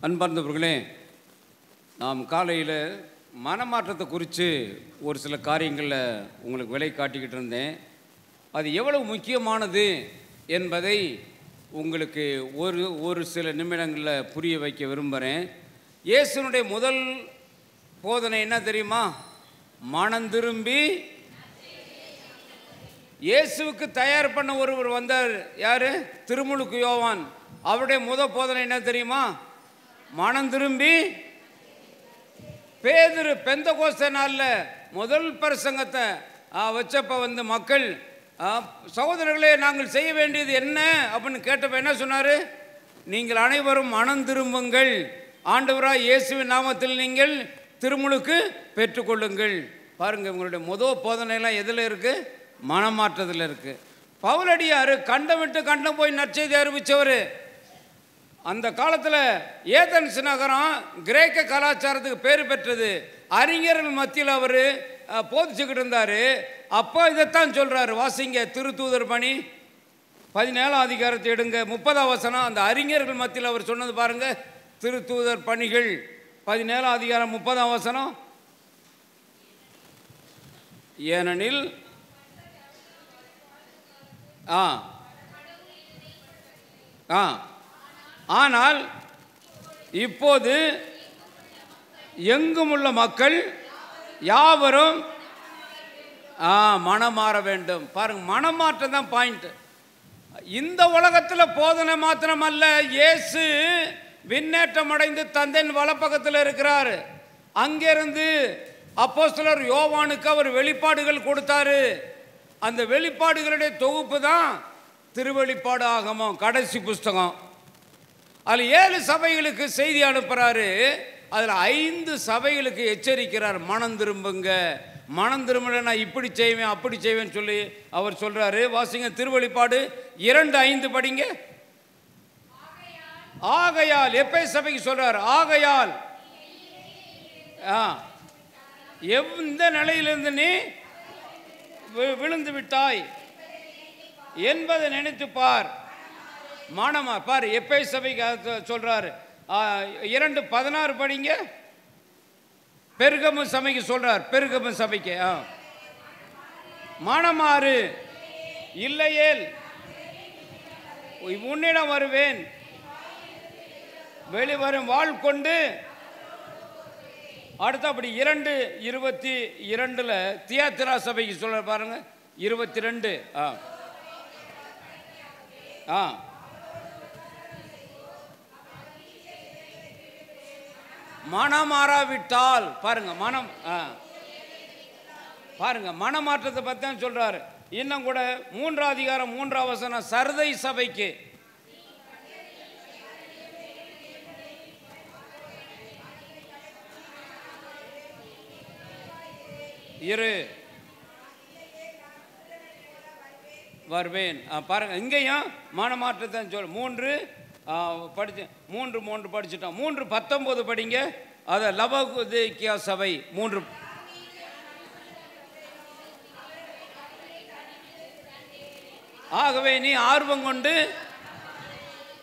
அன்பார்ந்தவர்களே, நாம் காலையில் மனமாற்றத்தை குறித்து ஒரு சில காரியங்களில் உங்களுக்கு விலை காட்டிக்கிட்டு இருந்தேன். அது எவ்வளவு முக்கியமானது என்பதை உங்களுக்கு ஒரு சில நிமிடங்களில் புரிய வைக்க விரும்புகிறேன். இயேசுனுடைய முதல் போதனை என்ன தெரியுமா? மனம் திரும்பி. இயேசுவுக்கு தயார் பண்ண ஒருவர் வந்தார். யார்? திருமுழுக்கு யோவான். அவருடைய முதல் போதனை என்ன தெரியுமா? மனம் திரும்பி. பேதுரு பெந்தகோஸ்தே நாளில் முதல் பிரசங்கத்தை வச்சப்ப மக்கள், சகோதரர்களே, நாங்கள் செய்ய வேண்டியது என்ன அப்படின்னு கேட்டப்ப என்ன சொன்னார்? நீங்கள் அனைவரும் மனம் திரும்புங்கள், ஆண்டவராய் இயேசுவின் நாமத்தில் நீங்கள் திருமுழுக்கு பெற்றுக்கொள்ளுங்கள். பாருங்கள், உங்களுடைய முதல் போதனையெல்லாம் எதில் இருக்குது? மனமாற்றத்தில் இருக்குது. பவுலடியார் கண்டம் விட்டு கண்டம் போய் நற்செய்தி அறிவித்தவர். அந்த காலத்தில் ஏதென்ஸ் நகரம் கிரேக்க கலாச்சாரத்துக்கு பேர் பெற்றது. அறிஞர்கள் மத்தியில் அவர் போதிச்சுக்கிட்டு இருந்தார். அப்போ இதைத்தான் சொல்கிறார். வாசிங்க, திருத்தூதர் பணி 17ஆம் அதிகாரத்தை எடுங்க, 30ஆம் வசனம். அந்த அறிஞர்கள் மத்தியில் அவர் சொன்னது பாருங்க. திருத்தூதர் பணிகள் 17ஆம் அதிகாரம் 30ஆம் வசனம். ஏனெனில் ஆனால் இப்போது எங்கும் உள்ள மக்கள் யாவரும் மனம் மாற வேண்டும். பாருங்க, மனமாற்றம் தான் பாயிண்ட். இந்த உலகத்தில் போதனை மாத்திரமல்ல, இயேசு விண்ணேற்றம் அடைந்து தந்தையின் வலப்பக்கத்தில் இருக்கிறார். அங்கிருந்து அப்போஸ்தலர் யோவானுக்கு அவர் வெளிப்பாடுகள் கொடுத்தாரு. அந்த வெளிப்பாடுகளுடைய தொகுப்பு தான் திருவெளிப்பாடு ஆகமம், கடைசி புஸ்தகம். அதில் 7 சபைகளுக்கு செய்தி அனுப்புகிறாரு. அதில் 5 சபைகளுக்கு எச்சரிக்கிறார். மனம் திரும்புங்க, மனம் திரும்பல நான் இப்படி செய்வேன் அப்படி செய்வேன்னு சொல்லி அவர் சொல்கிறாரு. வாசிங்க, திருவெளிப்பாடு 2:5 படிங்க. ஆகையால் எபேசு சபைக்கு சொல்கிறார். ஆகையால் எந்த நிலையிலிருந்து நீ விழுந்து விட்டாய் என்பதை நினைத்து பார். மனமா பார். எபேசு சபைக்கு சொல்றாரு. 2:16 படிங்க. பெருகமு சபைக்கு சொல்றார். பெருகமு சபைக்கு மனமாறு, இல்லையேல் உன்னிடம் வருவேன், வெளிவரும் வாழ் கொண்டு. அடுத்தபடி 2:22 தியாத்திரா சபைக்கு சொல்ற பாருங்க. 22 மனமாறாவிட்டால் பாருங்க, மனம் பாருங்க, மனமாற்றத்தை பற்றி தான் சொல்றாரு. இன்னும் கூட 3ஆம் அதிகாரம் 3ஆம் வசனம் சர்தை சபைக்கு. வருவேன். பாருங்க, இங்கேயும் மனமாற்றத்தை சொல். 3 படிச்சு 3 படிச்சுட்டோம். 3:19 படிங்க. அதை லவோதிக்கியா சபை 3. ஆகவே நீ ஆர்வம் கொண்டு.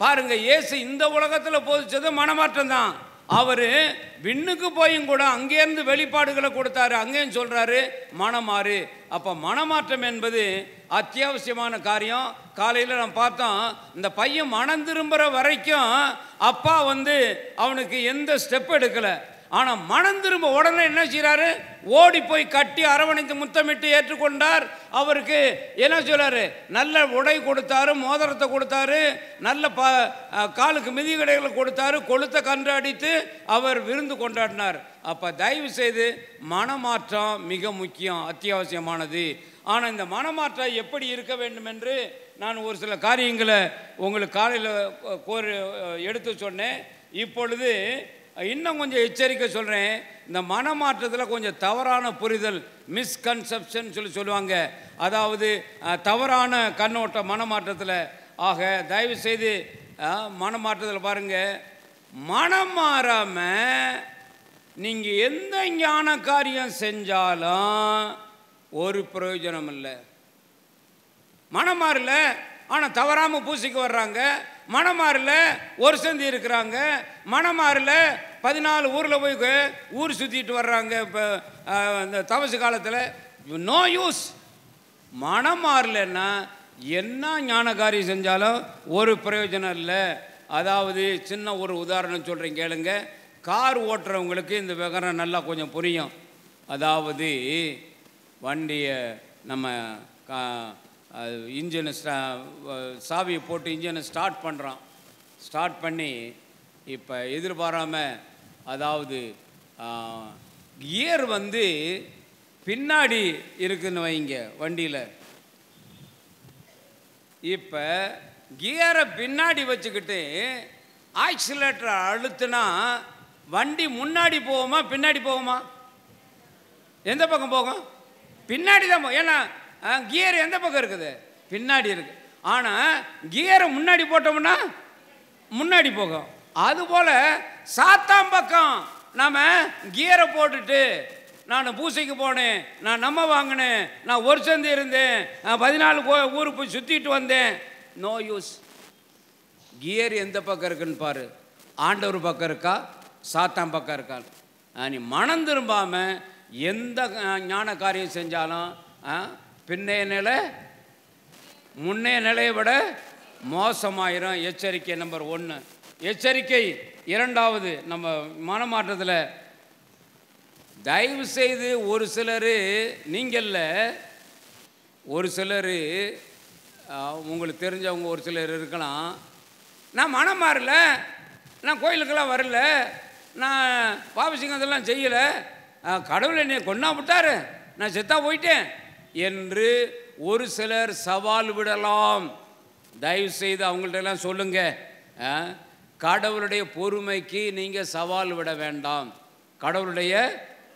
பாருங்க, இயேசு இந்த உலகத்தில் போதிச்சது மனமாற்றம் தான். அவர் விண்ணுக்கு போயும் கூட அங்கேருந்து வெளிப்பாடுகளை கொடுத்தாரு. அங்கேயும் சொல்றாரு மனமாறு. அப்போ மனமாற்றம் என்பது அத்தியாவசியமான காரியம். காலையில் நம்ம பார்த்தோம், இந்த பையன் மனம் திரும்புகிற வரைக்கும் அப்பா அவனுக்கு எந்த ஸ்டெப் எடுக்கலை. ஆனால் மனம் திரும்ப உடனே என்ன செய்கிறாரு? ஓடி போய் கட்டி அரவணைத்து முத்தமிட்டு ஏற்றுக்கொண்டார். அவருக்கு என்ன சொல்றாரு? நல்ல உடை கொடுத்தாரு, மோதிரத்தை கொடுத்தாரு, நல்ல காலுக்கு மிதிகடைகளை கொடுத்தாரு, கொளுத்த கன்று அடித்து அவர் விருந்து கொண்டாடினார். அப்போ தயவு செய்து மனமாற்றம் மிக முக்கியம், அத்தியாவசியமானது. ஆனால் இந்த மனமாற்றம் எப்படி இருக்க வேண்டும் என்று நான் ஒரு சில காரியங்களை உங்களுக்கு காலையில் எடுத்து சொன்னேன். இப்பொழுது இன்னும் கொஞ்சம் எச்சரிக்கை சொல்கிறேன். இந்த மனமாற்றத்தில் கொஞ்சம் தவறான புரிதல், மிஸ்கன்செப்ஷன் சொல்லுவாங்க. அதாவது தவறான கண்ணோட்டம் மனமாற்றத்தில். ஆக தயவு செய்து மனமாற்றத்தில் பாருங்கள், மனம் மாறாமல் நீங்கள் எந்த ஞான காரியம் செஞ்சாலும் ஒரு பிரயோஜனம் இல்லை. மனம் மாறல, ஆனால் தவறாமல் பூசிக்கு வர்றாங்க. மணமாரில் ஒரு சந்தி இருக்கிறாங்க, மணமாரில் 14 ஊரில் போய் ஊர் சுற்றிட்டு வர்றாங்க. இப்போ இந்த தவசு காலத்தில் நோ யூஸ். மணமாரில்னா என்ன ஞான காரியம் செஞ்சாலும் ஒரு பிரயோஜனம் இல்லை. அதாவது சின்ன ஒரு உதாரணம் சொல்கிறேன் கேளுங்க. கார் ஓட்டுறவங்களுக்கு இந்த விவரம் நல்லா கொஞ்சம் புரியும். அதாவது வண்டியை நம்ம இன்ஜினை சாவியை போட்டு இன்ஜினை ஸ்டார்ட் பண்ணுறான். ஸ்டார்ட் பண்ணி இப்போ எதிர்பாராமல், அதாவது கியர் வந்து பின்னாடி இருக்குன்னு வைங்க வண்டியில். இப்போ கியரை பின்னாடி வச்சுக்கிட்டு ஆக்சிலேட்டரை அழுத்துனா வண்டி முன்னாடி போகுமா பின்னாடி போகுமா? எந்த பக்கம் போகும்? பின்னாடி தான் போகும். ஏன்னா கியர் எந்த பக்கம் இருக்குது? பின்னாடி இருக்கு. ஆனால் கியரை முன்னாடி போட்டோம்னா முன்னாடி போகும். அதுபோல் சாத்தாம் பக்கம் நாம் கியரை போட்டுட்டு, நான் பூசைக்கு போனேன், நான் நம்ம வாங்கினேன், நான் ஒரு சந்தி இருந்தேன், 14 ஊருக்கு போய் சுற்றிட்டு வந்தேன், நோ யூஸ். கியர் எந்த பக்கம் இருக்குன்னு பாரு. ஆண்டவர் பக்கம் இருக்கா, சாத்தான் பக்கம் இருக்கா? நீ மனம் திரும்பாமல் எந்த ஞான காரியம் செஞ்சாலும் பின்னைய நிலை முன்னைய நிலையை விட மோசமாயிரும். எச்சரிக்கை நம்பர் 1. எச்சரிக்கை 2வது, நம்ம மனமாற்றத்தில் தயவு செய்து ஒரு சிலர், நீங்கள்ல ஒரு சிலர், உங்களுக்கு தெரிஞ்சவங்க ஒரு சிலர் இருக்கலாம், நான் மனம் மாறல, நான் கோயிலுக்கெல்லாம் வரல, நான் பாவசிங்கதெல்லாம் செய்யலை, கடவுளை என்னை கொன்னா விட்டார், நான் செத்தா போயிட்டேன் என்று ஒரு சிலர் சவால் விடலாம். தயவு செய்து அவங்கள்ட்ட எல்லாம் சொல்லுங்கள், கடவுளுடைய பொறுமைக்கு நீங்கள் சவால் விட வேண்டாம். கடவுளுடைய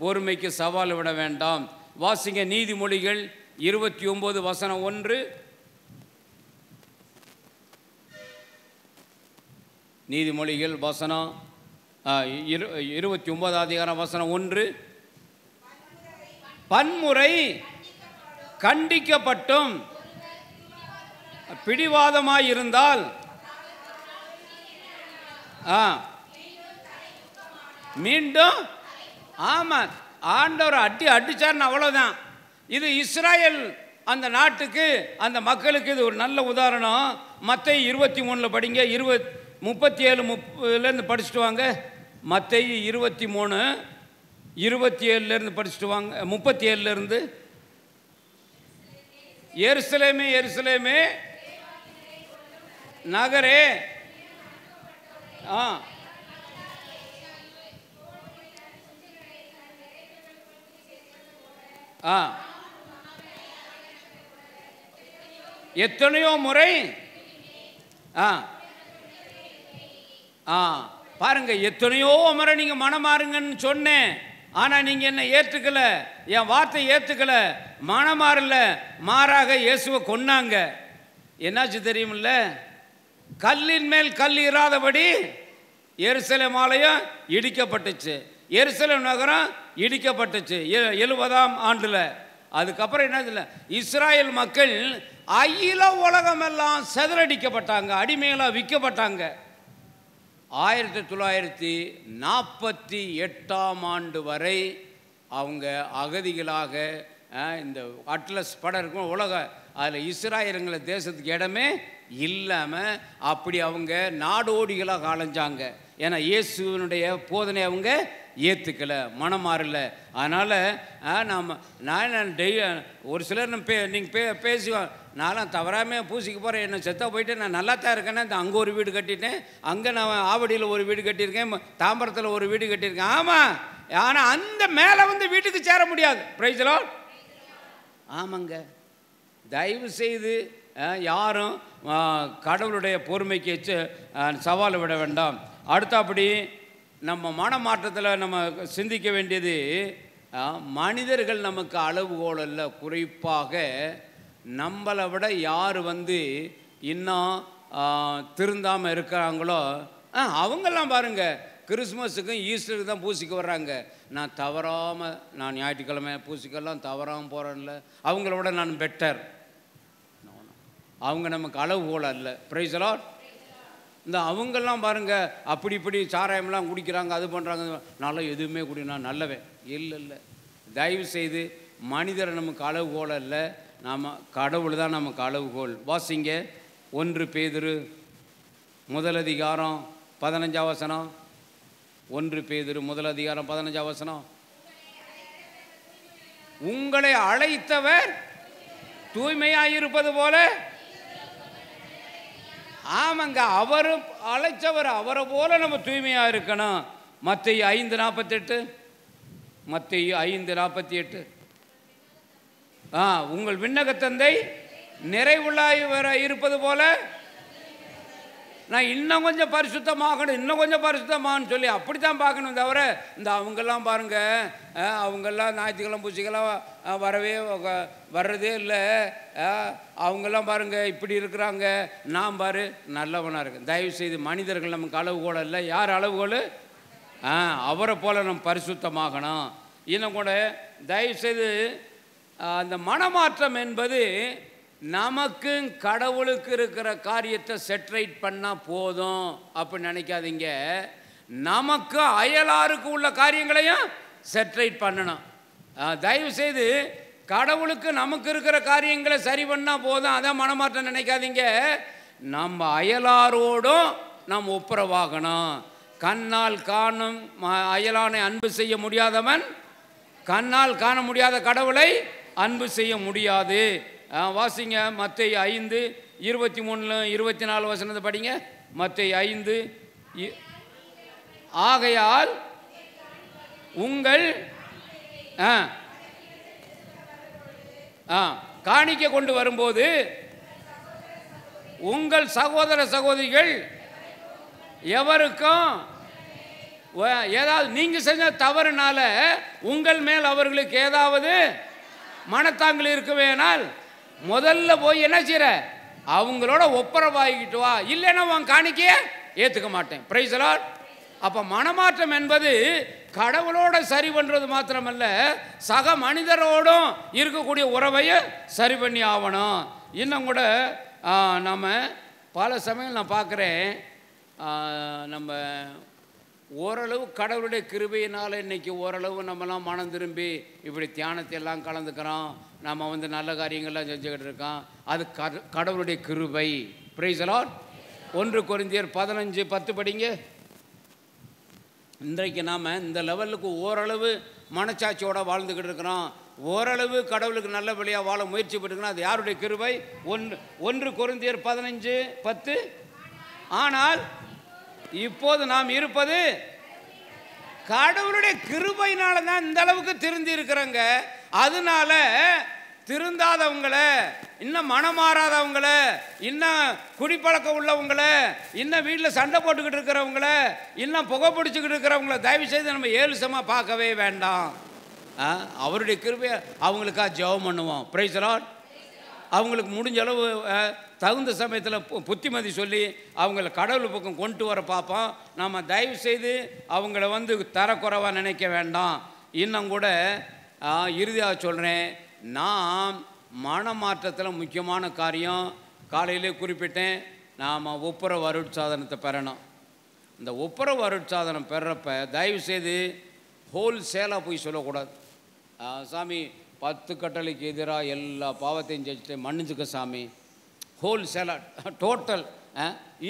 பொறுமைக்கு சவால் விட வேண்டாம். வாசிங்க நீதிமொழிகள் 29:1. நீதிமொழிகள் வசனம் 29:1. பன்முறை கண்டிக்கப்பட்டும் பிடிவாதமாயிருந்தால் மீண்டும், ஆமாம், ஆண்டவர் அடிச்சார்னு அவ்வளோதான். இது இஸ்ராயல் அந்த நாட்டுக்கு, அந்த மக்களுக்கு இது ஒரு நல்ல உதாரணம். மத்தேயு 23 படிங்க, 37 படிச்சுட்டு வாங்க. மத்தேயு 23 27 படிச்சுட்டு வாங்க. 37 எருசலேமே எருசலேமே நகரே, எத்தனையோ முறை பாருங்க, எத்தனையோ முறை நீங்க மனமாறுங்கன்னு சொன்னேன், ஆனா நீங்க என்ன ஏற்றுக்கல, என் வார்த்தை ஏத்துக்கல, மனமாறல, மாறாக இயேசுவை கொன்னாங்க. என்னாச்சு தெரியுமில்ல? கல்லின் மேல் கல் இராதபடி எருசலேம் ஆலயம் இடிக்கப்பட்டுச்சு, எருசலேம் நகரம் இடிக்கப்பட்டுச்சு 70ஆம் ஆண்டுல. அதுக்கப்புறம் என்ன இல்லை, இஸ்ராயல் மக்கள் அகில உலகமெல்லாம் சிதறடிக்கப்பட்டாங்க, அடிமைகளாக விற்கப்பட்டாங்க. 1948ஆம் ஆண்டு வரை அவங்க அகதிகளாக, இந்த அட்லஸ் படம் இருக்கும் உலக, அதில் இஸ்ராயலுங்கள தேசத்துக்கு இடமே இல்லாமல் அப்படி அவங்க நாடோடிகளாக அலைஞ்சாங்க. ஏன்னா இயேசுவனுடைய போதனை அவங்க ஏற்றுக்கலை, மனமாறல. அதனால் நான் ஒரு சிலர் நீங்கள் பேசுவேன், நான்லாம் தவறாமல் பூசிக்க போகிறேன், என்ன செத்தாக போயிட்டு நான் நல்லா தான் இருக்கேன்னா, இந்த அங்கே ஒரு வீடு கட்டிட்டேன், அங்கே நான் ஆவடியில் ஒரு வீடு கட்டியிருக்கேன், தாம்பரத்தில் ஒரு வீடு கட்டியிருக்கேன். ஆமாம், ஆனால் அந்த மேலே வந்து வீட்டுக்கு சேர முடியாது. Praise the Lord. ஆமாங்க, தயவு செய்து யாரும் கடவுளுடைய பொறுமைக்கு சவால் விட வேண்டாம். அடுத்தபடி நம்ம மனமாற்றத்தில் நம்ம சிந்திக்க வேண்டியது, மனிதர்கள் நமக்கு அளவுகோல் அல்ல. குறிப்பாக நம்மளை விட யார் வந்து இன்னும் திருந்தாமல் இருக்கிறாங்களோ அவங்கெல்லாம் பாருங்கள், கிறிஸ்மஸுக்கும் ஈஸ்டருக்கு தான் பூசிக்க வர்றாங்க. நான் தவறாமல், நான் ஞாயிற்றுக்கிழமை பூசிக்கெல்லாம் தவறாமல் போகிறேன்ல, அவங்களோட நான் பெட்டர். அவங்க நமக்கு அளவுகோல் அல்ல. Praise the Lord. இந்த அவங்கெல்லாம் பாருங்கள் அப்படி இப்படி சாராயம்லாம் குடிக்கிறாங்க, அது பண்ணுறாங்க. நல்லா எதுவுமே குடினா நல்லவன் இல்லை இல்லை. தயவு செய்து மனிதரை நமக்கு அளவுகோல் அல்ல, நாம் கடவுள் தான் நமக்கு அளவுகோல். வாசிங்க 1 பேதுரு 1:15. 1 பேதுரு 1:15. உங்களை அழைத்தவர் தூய்மையாயிருப்பது போல. ஆமாங்க, அவர் அழைச்சவர், அவரை போல நம்ம தூய்மையாக இருக்கணும். மத்தேயு 5:48. மத்தேயு 5:48. உங்கள் விண்ணக தந்தை நிறைவுள்ளாய் இருப்பது போல நான் இன்னும் கொஞ்சம் பரிசுத்தமாகணும், இன்னும் கொஞ்சம் பரிசுத்தமாகனு சொல்லி அப்படித்தான் பார்க்கணும். தவிர இந்த அவங்கெல்லாம் பாருங்கள், அவங்கெல்லாம் ஞாயிற்றுக்கிழமை பூச்சிக்கெல்லாம் வர்றதே இல்லை. அவங்கெல்லாம் பாருங்கள் இப்படி இருக்கிறாங்க, நான் பாரு நல்லவனாக இருக்கேன். தயவுசெய்து மனிதர்கள் நமக்கு அளவுகோல் இல்லை. யார் அளவுகோல்? அவரை போல் நம்ம பரிசுத்தமாகணும். இன்னும் கூட தயவுசெய்து அந்த மனமாற்றம் என்பது நமக்கு கடவுளுக்கு இருக்கிற காரியத்தை செட்ரைட் பண்ணால் போதும் அப்படி நினைக்காதீங்க. நமக்கு அயலாருக்கு உள்ள காரியங்களையும் செட்ரைட் பண்ணணும். தயவுசெய்து கடவுளுக்கு நமக்கு இருக்கிற காரியங்களை சரி பண்ணால் போதும், அதான் மனமாற்றம் நினைக்காதீங்க. நம்ம அயலாரோடும் நாம் ஒப்புரவாகணும். கண்ணால் காணும் அயலானை அன்பு செய்ய முடியாதவன் கண்ணால் காண முடியாத கடவுளை அன்பு செய்ய முடியாது. வாசிங்க மத்தேயு 5:23-24 படிங்க. மத்தேயு 5. ஆகையால் உங்கள் காணிக்கை கொண்டு வரும்போது உங்கள் சகோதர சகோதரிகள் எவருக்கும் ஏதாவது நீங்கள் செஞ்ச தவறுனால உங்கள் மேல் அவர்களுக்கு ஏதாவது மனத்தாங்கள் இருக்கவேனால் முதல்ல போய் என்ன செய்ற, அவங்களோட ஒப்புரவாகிக்கிட்டு வா, இல்லைன்னா உன் காணிக்கையை ஏற்றுக்க மாட்டேன். Praise the Lord. அப்போ மனமாற்றம் என்பது கடவுளோட சரி பண்ணுறது மாத்திரமல்ல, சக மனிதரோடும் இருக்கக்கூடிய உறவையை சரி பண்ணி ஆகணும். இன்னும் கூட நம்ம பல சமயம் நான் பார்க்குறேன், நம்ம ஓரளவு கடவுளுடைய கிருபையினால் இன்றைக்கி ஓரளவு நம்மலாம் மனம் திரும்பி இப்படி தியானத்தை எல்லாம் கலந்துக்கிறோம், நம்ம நல்ல காரியங்கள்லாம் செஞ்சுக்கிட்டு இருக்கோம். அது கடவுளுடைய கிருபை. Praise the Lord. 1 கொரிந்தியர் 15:10 படிங்க. இன்றைக்கு நாம் இந்த லெவலுக்கு ஓரளவு மனச்சாட்சியோடு வாழ்ந்துக்கிட்டு இருக்கிறோம், ஓரளவு கடவுளுக்கு நல்லபடியாக வாழ முயற்சி பண்ணிருக்கிறோம். அது யாருடைய கிருபை? 1 கொரிந்தியர் 15:10. ஆனால் இப்போது நாம் இருப்பது கடவுளுடைய கிருபையினால தான் இந்த அளவுக்கு திருந்தி இருக்கிறாங்க. அதனால திருந்தாதவங்கள, இன்னும் மனம் மாறாதவங்கள, இன்னும் குடிப்பழக்கம் உள்ளவங்கள, இன்னும் வீட்டில் சண்டை போட்டுக்கிட்டு இருக்கிறவங்கள, இன்னும் புகை பிடிச்சிக்கிட்டு இருக்கிறவங்கள தயவு செய்து நம்ம ஏழுசமாக பார்க்கவே வேண்டாம். அவருடைய கிருபையை அவங்களுக்காக ஜெபம் பண்ணுவோம். Praise the Lord. அவங்களுக்கு முடிஞ்ச அளவு தகுந்த சமயத்தில் புத்திமதி சொல்லி அவங்கள கடவுள் பக்கம் கொண்டு வர பார்ப்போம். நம்ம தயவு செய்து அவங்கள தரக்குறைவாக நினைக்க வேண்டாம். இன்னும் கூட இறுதியாக சொல்கிறேன், நாம் மனமாற்றத்தில் முக்கியமான காரியம் காலையிலே குறிப்பிட்டேன், நாம் ஒப்புரவு அருட்சாதனத்தை பெறணும். இந்த ஒப்புரவு அருட்சாதனம் பெறப்ப தயவு செய்து ஹோல்சேலாக போய் சொல்லக்கூடாது. சாமி 10 கட்டளைக்கு எதிராக எல்லா பாவத்தையும் செஞ்சுட்டு மன்னிச்சுக்க சாமி, ஹோல்சேலாக டோட்டல்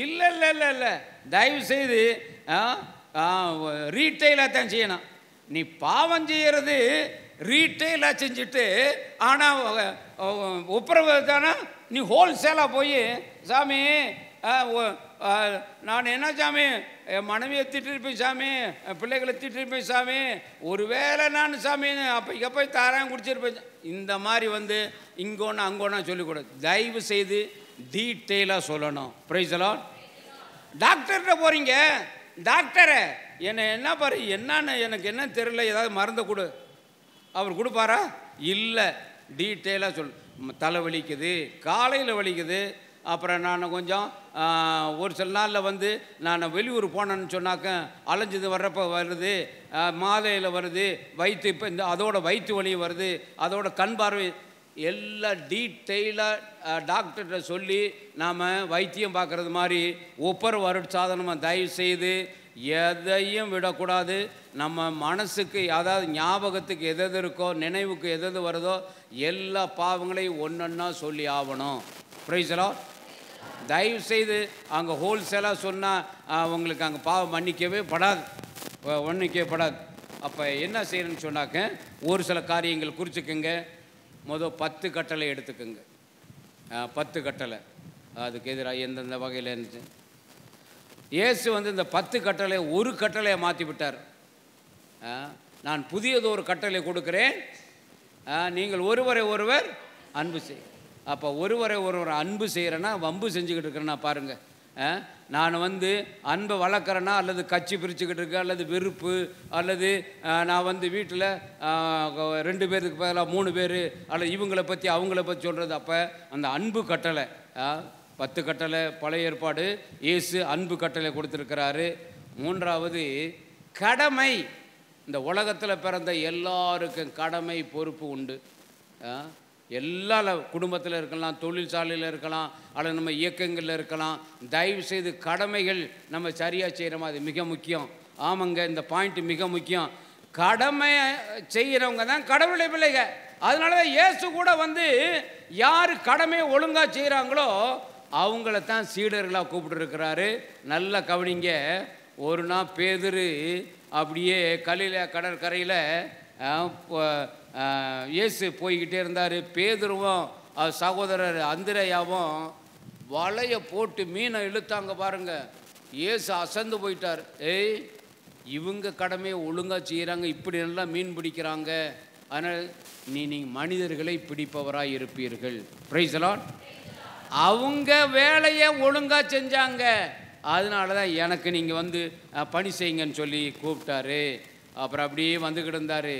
இல்லை இல்லை இல்லை இல்லை. தயவு செய்து ரீட்டெயிலாக தான் செய்யணும். நீ பாவம் செய்கிறது ரீட்டெயிலாக செஞ்சுட்டு, ஆனால் ஒப்புரவு தானே நீ ஹோல்சேலாக போய் சாமி நான் என்ன சாமி என் மனைவியை திட்டிருப்பேன் சாமி, பிள்ளைகளை திட்டிருப்பேன் சாமி, ஒருவேளை நான் சாமி அப்போ போய் தாரான் குடிச்சிருப்பேன், இந்த மாதிரி இங்கோன்னா அங்கோன்னா சொல்லிக்கூடாது. தயவு செய்து டீட்டெயிலாக சொல்லணும். Praise the Lord. டாக்டர்கிட்ட போகிறீங்க, டாக்டரை என்ன பாரு என்னன்னு எனக்கு என்ன தெரியல, ஏதாவது மருந்து கொடு, அவர் கொடுப்பாரா? இல்லை, டீட்டெயிலாக சொல். தலை வலிக்குது, காலையில் வலிக்குது, அப்புறம் நான் கொஞ்சம் ஒரு சில நாளில் நான் வெளியூர் போனேன்னு சொன்னாக்க அலைஞ்சது வர்றப்போ வருது, மாலையில் வருது, வயிற்று இப்போ அதோட வயிற்று வலி வருது, அதோட கண் பார்வை எல்லாம் டீட்டெயிலாக டாக்டர்கிட்ட சொல்லி நாம் வைத்தியம் பார்க்குறது மாதிரி ஒவ்வொரு சாதனமாக தயவு செய்து எதையும் விடக்கூடாது. நம்ம மனசுக்கு அதாவது ஞாபகத்துக்கு எது இருக்கோ, நினைவுக்கு எது வருதோ எல்லா பாவங்களையும் ஒன்றொன்னா சொல்லி ஆகணும். Praise the Lord. தயவு செய்து அங்கே ஹோல்சேலாக சொன்னால் உங்களுக்கு அங்கே பாவம் மன்னிக்கவே படாது. அப்போ என்ன செய்யணும்னு சொன்னாக்க ஒரு சில காரியங்கள் குறிச்சிக்கோங்க. மொதல் 10 கட்டளை எடுத்துக்கோங்க. 10 கட்டளை அதுக்கு எதிராக எந்தெந்த வகையில் இருந்துச்சு. இயேசு இந்த 10 கட்டளை ஒரு கட்டளையை மாற்றி விட்டார். நான் புதியது ஒரு கட்டளை கொடுக்குறேன், நீங்கள் ஒருவரை ஒருவர் அன்பு செய். அப்போ ஒருவரை ஒருவர் அன்பு செய்கிறேன்னா வம்பு செஞ்சுக்கிட்டு இருக்கிறேன்னா பாருங்கள். நான் அன்பை வளர்க்குறேன்னா அல்லது கட்சி பிரிச்சுக்கிட்டு இருக்கேன், அல்லது வெறுப்பு, அல்லது நான் வீட்டில் 2 பேருக்கு பதிலாக 3 பேர், அல்லது இவங்களை பற்றி அவங்கள பற்றி சொல்கிறது. அப்போ அந்த அன்பு கட்டளை 10 கட்டளை பழைய ஏற்பாடு. இயேசு அன்பு கட்டளை கொடுத்துருக்கிறாரு. 3வது கடமை. இந்த உலகத்தில் பிறந்த எல்லாருக்கும் கடமை பொறுப்பு உண்டு. எல்லா குடும்பத்தில் இருக்கலாம், தொழிற்சாலையில் இருக்கலாம், அல்லது நம்ம இயக்கங்களில் இருக்கலாம். தயவு செய்து கடமைகள் நம்ம சரியாக செய்கிறோமா, அது மிக முக்கியம். ஆமாங்க, இந்த பாயிண்ட் மிக முக்கியம். கடமை செய்கிறவங்க தான் கடவுளை பிள்ளைங்க. அதனால தான் இயேசு கூட யார் கடமையை ஒழுங்காக செய்கிறாங்களோ அவங்கள தான் சீடர்களாக கூப்பிட்டுருக்கிறாரு. நல்ல கவனிங்க. ஒரு நாள் பேதுரு அப்படியே கடற்கரையில் இயேசு போய்கிட்டே இருந்தார். பேதுருவும் சகோதரர் அந்திரேயாவும் வலையை போட்டு மீனை இழுத்தாங்க பாருங்க. இயேசு அசந்து போயிட்டார். இவங்க கடமையை ஒழுங்காக செய்கிறாங்க, இப்படி நல்லா மீன் பிடிக்கிறாங்க. அதனால் நீங்கள் மனிதர்களை பிடிப்பவராக இருப்பீர்கள். Praise the Lord. அவங்க வேலையை ஒழுங்காக செஞ்சாங்க. அதனால தான் எனக்கு நீங்கள் பணி செய்யுங்கன்னு சொல்லி கூப்பிட்டாரு. அப்புறம் அப்படியே வந்துக்கிட்டு இருந்தார்.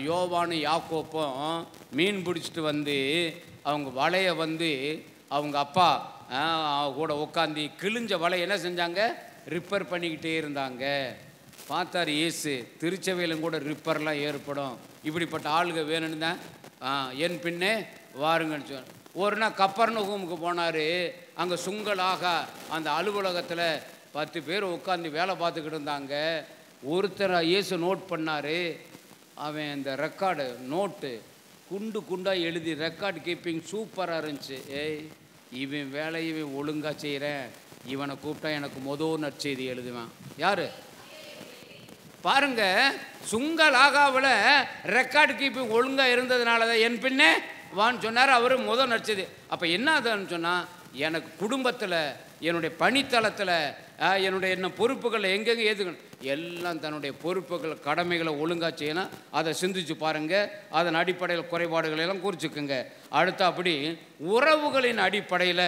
யோவானும் யாக்கோப்பும் மீன் பிடிச்சிட்டு அவங்க வலையை அவங்க அப்பா கூட உட்காந்து கிழிஞ்ச வலையை என்ன செஞ்சாங்க, ரிப்பேர் பண்ணிக்கிட்டே இருந்தாங்க. பார்த்தார் இயேசு, திருச்சபையிலும் கூட ரிப்பர்லாம் ஏற்படும், இப்படிப்பட்ட ஆளுக வேணும்னு தான் என் பின்னே வாருங்கன்னு சொன்னார். ஒரு நாள் கப்பர்நகூமுக்கு போனார். அங்கே சுங்கலாக அந்த அலுவலகத்தில் 10 பேர் உட்காந்து வேலை பார்த்துக்கிட்டு இருந்தாங்க. ஒருத்தர் இயேசு நோட் பண்ணார். அவன் இந்த ரெக்கார்டு நோட்டு குண்டாக எழுதி ரெக்கார்டு கீப்பிங் சூப்பராக இருந்துச்சு. இவன் வேலையை ஒழுங்காக செய்கிறேன், இவனை கூப்பிட்டா எனக்கு மொதல் நற்செய்தி எழுதுவேன். யார் பாருங்க, சுங்கலாகாவில் ரெக்கார்டு கீப்பிங் ஒழுங்காக இருந்ததுனால தான் என் பின்னே வான்னு சொன்னார். அவர் முதல் நற்செய்தி. அப்போ என்ன ஆகுதுன்னு சொன்னால், எனக்கு குடும்பத்தில், என்னுடைய பணித்தளத்தில், என்னுடைய என்ன பொறுப்புகளை எங்கெங்கே ஏற்றுக்கணும், எல்லாம் தன்னுடைய பொறுப்புகள் கடமைகளை ஒழுங்காக செய்யணும். அதை சிந்திச்சு பாருங்கள். அதன் அடிப்படையில் குறைபாடுகளெல்லாம் குறிச்சிக்குங்க. அடுத்து அப்படி உறவுகளின் அடிப்படையில்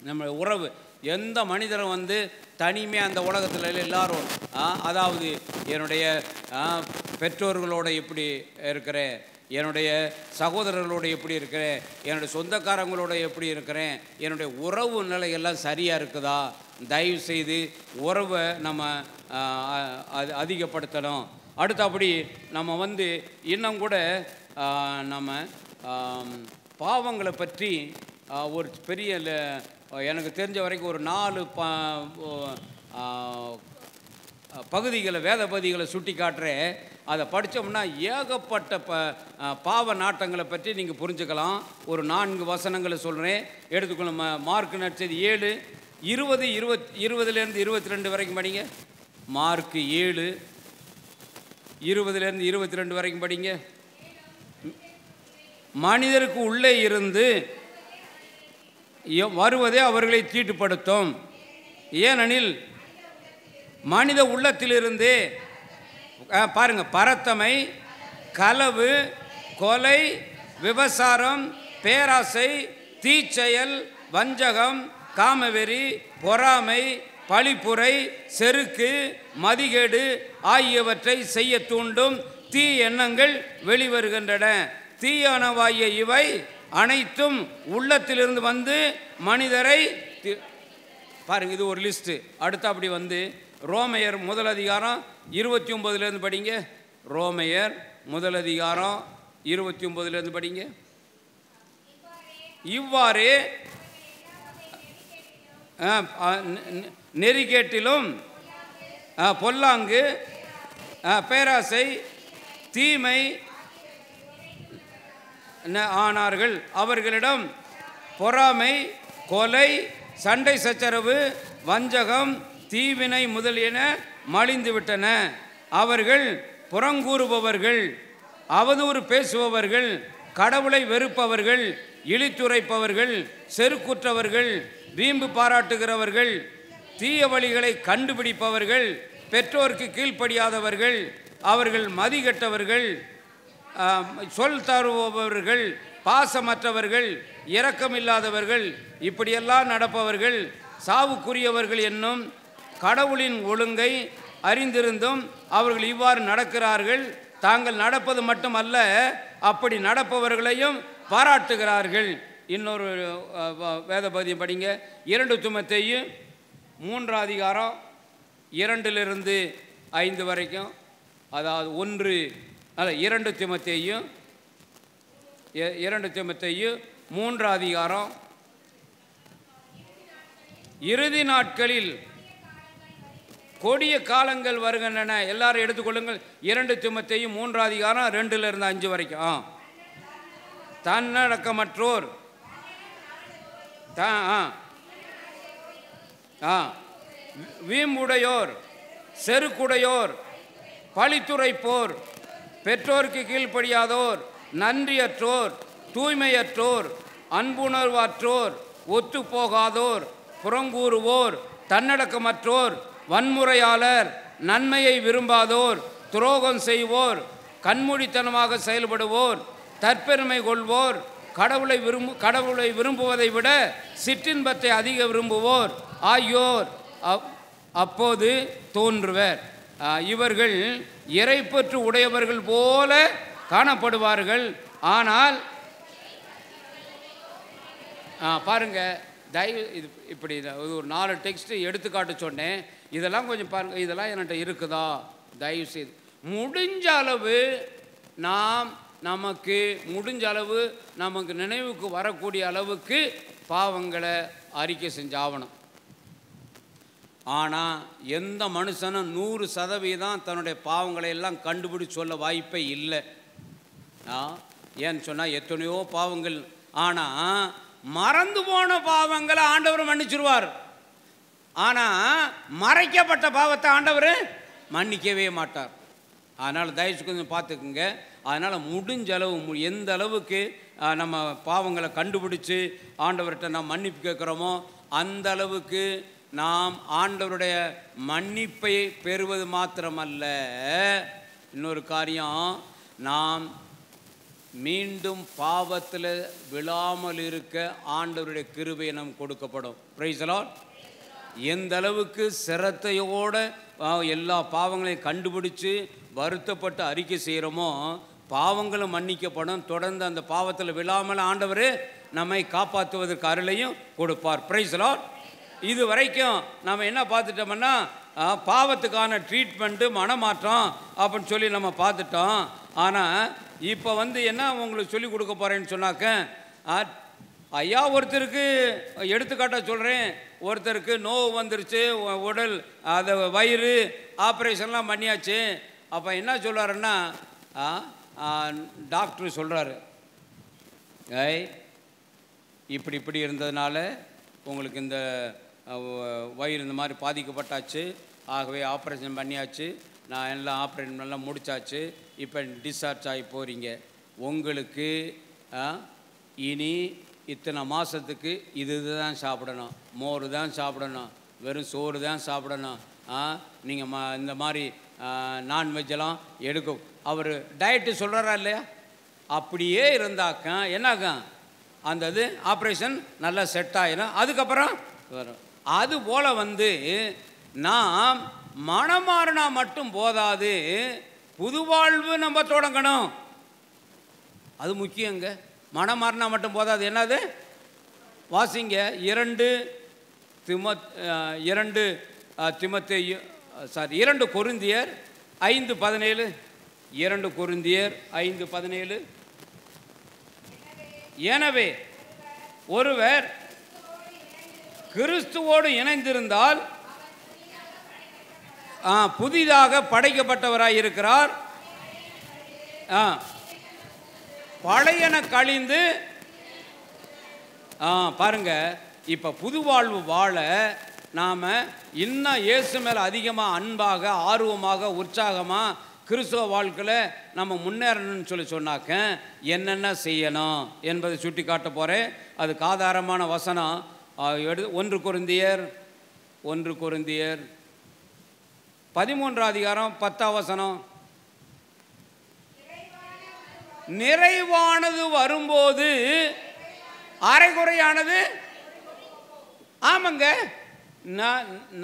நம்ம உறவு, எந்த மனிதரும் தனிமையாக அந்த உலகத்தில் எல்லாரும், அதாவது என்னுடைய பெற்றோர்களோடு எப்படி இருக்கிறேன், என்னுடைய சகோதரர்களோடு எப்படி இருக்கிறேன், என்னுடைய சொந்தக்காரங்களோட எப்படி இருக்கிறேன், என்னுடைய உறவு நிலை எல்லாம் சரியாக இருக்குதா, தயவு செய்து உறவை நம்ம அதிகப்படுத்தணும். அடுத்தபடி நம்ம இன்னும் கூட நம்ம பாவங்களை பற்றி ஒரு பெரிய, எனக்கு தெரிஞ்ச வரைக்கும் ஒரு 4 பகுதிகளை, வேத பகுதிகளை சுட்டி காட்டுறேன். அதை படித்தோம்னா ஏகப்பட்ட பாவ நாட்டங்களை பற்றி நீங்கள் புரிஞ்சுக்கலாம். ஒரு 4 வசனங்களை சொல்கிறேன், எடுத்துக்கொள்ள. மார்க் நற்செய்தி 7:20, 20லேருந்து 22 வரைக்கும் படிங்க. மார்க் 7, 20லேருந்து 22 வரைக்கும் படிங்க. மனிதருக்கு உள்ளே இருந்து வருவதே அவர்களை தீட்டுப்படுத்தும். ஏனெனில் மனித உள்ளத்திலிருந்து பாருங்க, பரத்தமை, களவு, கொலை, விபசாரம், பேராசை, தீச்செயல், வஞ்சகம், காமவெறி, பொறாமை, பழிப்புரை, செருக்கு, மதிகேடு ஆகியவற்றை செய்ய தூண்டும் தீ எண்ணங்கள் வெளிவருகின்றன. தீயானவாகிய இவை அனைத்தும் உள்ளத்திலிருந்து மனிதரை பாருங்க. இது ஒரு லிஸ்ட்டு. அடுத்து அப்படி ரோமையர் 1 அதிகாரம் 29லேருந்து படிங்க. ரோமையர் 1 அதிகாரம் 29 படிங்க. இவ்வாறு நெறிகேட்டிலும் பொல்லாங்கு பேராசை தீமை ஆனார்கள். அவர்களிடம் பொறாமை கொலை சண்டை சச்சரவு வஞ்சகம் தீவினை முதலியன மலிந்துவிட்டன. அவர்கள் புறங்கூறுபவர்கள் அவதூறு பேசுபவர்கள் கடவுளை வெறுப்பவர்கள் இழித்துரைப்பவர்கள் செருக்குற்றவர்கள் வீம்பு பாராட்டுகிறவர்கள் தீய வழிகளை கண்டுபிடிப்பவர்கள் பெற்றோருக்கு கீழ்ப்படியாதவர்கள் அவர்கள் மதிகெட்டவர்கள் சொல் தருபவர்கள் பாசமற்றவர்கள் இரக்கமில்லாதவர்கள் இப்படியெல்லாம் நடப்பவர்கள் சாவுக்குரியவர்கள் என்னும் கடவுளின் ஒழுங்கை அறிந்திருந்தும் அவர்கள் இவ்வாறு நடக்கிறார்கள். தாங்கள் நடப்பது மட்டுமல்ல அப்படி நடப்பவர்களையும் பாராட்டுகிறார்கள். இன்னொரு வேத பகுதியை படிங்க. 2 தீமோத்தேயு 3 அதிகாரம் 2 - 5 வரைக்கும். அதாவது 2 தீமோத்தேயு 3 அதிகாரம். இறுதி நாட்களில் கொடிய காலங்கள் வருகின்றன. எல்லாரும் எடுத்துக்கொள்ளுங்கள். 2 தீமோத்தேயு 3 அதிகாரம் 2 - 5 வரைக்கும். தன்னடக்கமற்றோர் வீம்புடையோர் செருக்குடையோர் பழித்துரைப்போர் பெற்றோருக்கு கீழ்ப்படியாதோர் நன்றியற்றோர் தூய்மையற்றோர் அன்புணர்வற்றோர் ஒத்துப்போகாதோர் புறங்கூறுவோர் தன்னடக்கமற்றோர் வன்முறையாளர் நன்மையை விரும்பாதோர் துரோகம் செய்வோர் கண்மூடித்தனமாக செயல்படுவோர் தற்பெருமை கொள்வோர் கடவுளை விரும்புவதை விட சிற்றின்பத்தை அதிக விரும்புவோர் ஆகியோர் அப்போது தோன்றுவர். இவர்கள் இறைப்பற்று உடையவர்கள் போல காணப்படுவார்கள். ஆனால் பாருங்க, தயவு இது இப்படி ஒரு 4 டெக்ஸ்ட் எடுத்துக்காட்டு சொன்னேன். இதெல்லாம் கொஞ்சம் பாருங்க. இதெல்லாம் என்கிட்ட இருக்குதா? தயவு செய்து முடிஞ்ச அளவு நமக்கு நினைவுக்கு வரக்கூடிய அளவுக்கு பாவங்களை அறிக்கை செஞ்சாகணும். ஆனால் எந்த மனுஷனும் 100% தன்னுடைய பாவங்களை எல்லாம் கண்டுபிடிச்சு சொல்ல வாய்ப்பே இல்லை. ஏன்னு சொன்னால் எத்தனையோ பாவங்கள். ஆனால் மறந்து போன பாவங்களை ஆண்டவர் மன்னிச்சிருவார். ஆனால் மறைக்கப்பட்ட பாவத்தை ஆண்டவர் மன்னிக்கவே மாட்டார். அதனால் தயவுச்சு கொஞ்சம் பார்த்துக்குங்க. அதனால் முடிஞ்ச அளவு எந்த அளவுக்கு நம்ம பாவங்களை கண்டுபிடிச்சி ஆண்டவர்கிட்ட நாம் மன்னிப்பு கேட்குறோமோ அந்த அளவுக்கு நாம் ஆண்டவருடைய மன்னிப்பை பெறுவது மாத்திரமல்ல, இன்னொரு காரியம், நாம் மீண்டும் பாவத்தில் விழாமல் இருக்க ஆண்டவருடைய கிருபை நமக்கு கொடுக்கப்படும். Praise the Lord. எந்த அளவுக்கு சிரத்தையோடு எல்லா பாவங்களையும் கண்டுபிடிச்சு வருத்தப்பட்டு அறிக்கை செய்கிறோமோ பாவங்களும் மன்னிக்கப்படும். தொடர்ந்து அந்த பாவத்தில் விழாமல் ஆண்டவர் நம்மை காப்பாற்றுவதற்கு அருளையும் கொடுப்பார். Praise the Lord. இது வரைக்கும் நம்ம என்ன பார்த்துட்டோம்னா பாவத்துக்கான ட்ரீட்மெண்ட்டு மனமாற்றம் அப்படின்னு சொல்லி நம்ம பார்த்துட்டோம். ஆனால் இப்போ என்ன உங்களுக்கு சொல்லி கொடுக்க போகிறேன்னு சொன்னாக்க, ஐயா ஒருத்தருக்கு எடுத்துக்காட்டாக சொல்கிறேன். ஒருத்தருக்கு நோவு வந்துருச்சு, உடல் அதை வயிறு ஆப்ரேஷன்லாம் பண்ணியாச்சு. அப்போ என்ன சொல்கிறாருன்னா, டாக்டர் சொல்கிறாரு, இப்படி இருந்ததுனால உங்களுக்கு இந்த வயிறு இந்த மாதிரி பாதிக்கப்பட்டாச்சு, ஆகவே ஆப்ரேஷன் பண்ணியாச்சு, நான் எல்லாம் ஆப்ரேஷன் எல்லாம் முடித்தாச்சு, இப்போ டிஸ்சார்ஜ் ஆகி போகிறீங்க. உங்களுக்கு இனி இத்தனை மாதத்துக்கு இதுதான் சாப்பிடணும், மோர் தான் சாப்பிடணும், வெறும் சோறு தான் சாப்பிடணும், நீங்கள் இந்த மாதிரி நான்வெஜ்ஜெல்லாம் எடுக்கும். அவர் டயட்டு சொல்கிறாரா இல்லையா? அப்படியே இருந்தாக்க என்னாக்க அந்த இது ஆப்ரேஷன் நல்லா செட் ஆகிடும். அதுக்கப்புறம் வரும். அதுபோல் நாம் மனமாறினா மட்டும் போதாது, புதுவாழ்வு நம்ம தொடங்கணும். அது முக்கியங்க. மனமாறினா மட்டும் போதாது. என்னது? வாசிங்க. 2 கொரிந்தியர் 5:17. 2 கொரிந்தியர் 5:17. எனவே ஒருவர் கிறிஸ்துவோடு இணைந்திருந்தால் புதிதாக படைக்கப்பட்டவராய் இருக்கிறார். பழையன கழிந்து பாருங்க. இப்போ புது வாழ்வு வாழ நாம் இன்னும் இயேசு மேலே அதிகமாக அன்பாக, ஆர்வமாக, உற்சாகமாக கிறிஸ்துவ வாழ்க்கையில் நம்ம முன்னேறணும்னு சொன்னாக்க என்னென்ன செய்யணும் என்பதை சுட்டி காட்ட போகிறேன். அதுக்கு ஆதாரமான வசனம் 1 கொரிந்தியர் 13 அதிகாரம் 10 வசனம். நிறைவானது வரும்போது அரைகுறையானது. ஆமாங்க,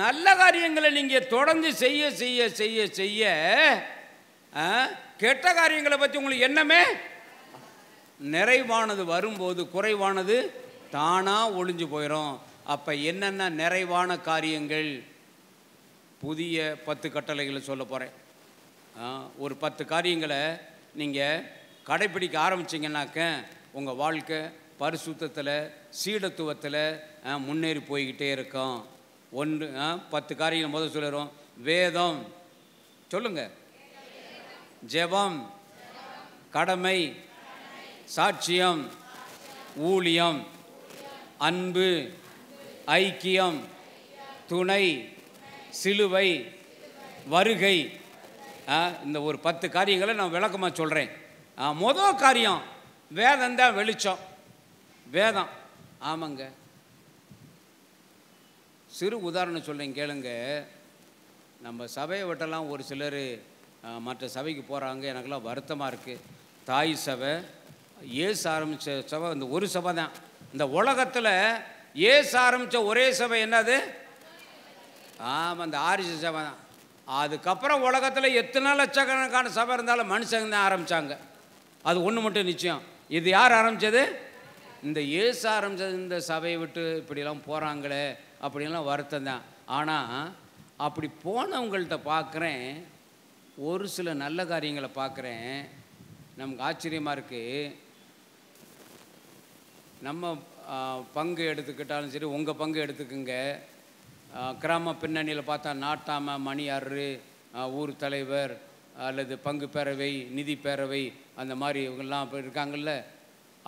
நல்ல காரியங்களை நீங்கள் தொடர்ந்து செய்ய செய்ய செய்ய செய்ய கெட்ட காரியங்களை பற்றி உங்களுக்கு எண்ணமே. நிறைவானது வரும்போது குறைவானது தானாக ஒளிஞ்சு போயிடும். அப்போ என்னென்ன நிறைவான காரியங்கள்? புதிய 10 கட்டளைகளை சொல்ல போகிறேன். ஒரு 10 காரியங்களை நீங்கள் கடைப்பிடிக்க ஆரம்பிச்சிங்கன்னாக்க உங்கள் வாழ்க்கை பரிசுத்தத்தில், சீடத்துவத்தில் முன்னேறி போய்கிட்டே இருக்கும். 10 காரியங்கள் முதல் சொல்லுறோம். வேதம் சொல்லுங்க, ஜெபம், கடமை, சாட்சியம், ஊழியம், அன்பு, ஐக்கியம், துணை, சிலுவை, வருகை. இந்த ஒரு 10 காரியங்களை நான் விளக்கமாக சொல்கிறேன். முதல் காரியம் வேதம் தான் வெளிச்சம். வேதம். ஆமாங்க, சிறு உதாரணம் சொல்கிறேன் கேளுங்க. நம்ம சபையை விட்டெல்லாம் ஒரு சிலர் மற்ற சபைக்கு போகிறாங்க. எனக்கெல்லாம் வருத்தமாக இருக்குது. தாய் சபை, ஏசு ஆரம்பித்த சபை இந்த ஒரு சபை தான். இந்த உலகத்தில் ஏசு ஆரம்பித்த ஒரே சபை என்னது? ஆமாம், அந்த ஆரிச சபை தான். அதுக்கப்புறம் உலகத்தில் எத்தனை லட்சக்கணக்கான சபை இருந்தாலும் மனுஷங்க தான் ஆரம்பித்தாங்க. அது ஒன்று மட்டும் நிச்சயம். இது யார் ஆரம்பித்தது? இந்த ஏசு ஆரம்பித்தது. இந்த சபையை விட்டு இப்படிலாம் போகிறாங்களே அப்படின்லாம் வருத்தம் தான். ஆனால் அப்படி போனவங்கள்ட்ட பார்க்குறேன், ஒரு சில நல்ல காரியங்களை பார்க்குறேன். நமக்கு ஆச்சரியமாக இருக்குது. நம்ம பங்கு எடுத்துக்கிட்டாலும் சரி, உங்கள் பங்கு எடுத்துக்குங்க. கிராம பின்னணியில் பார்த்தா நாட்டாம, மணியாறு, ஊர் தலைவர் அல்லது பங்கு பேரவை, நிதி பேரவை, அந்த மாதிரி இவங்கெல்லாம் இருக்காங்கல்ல.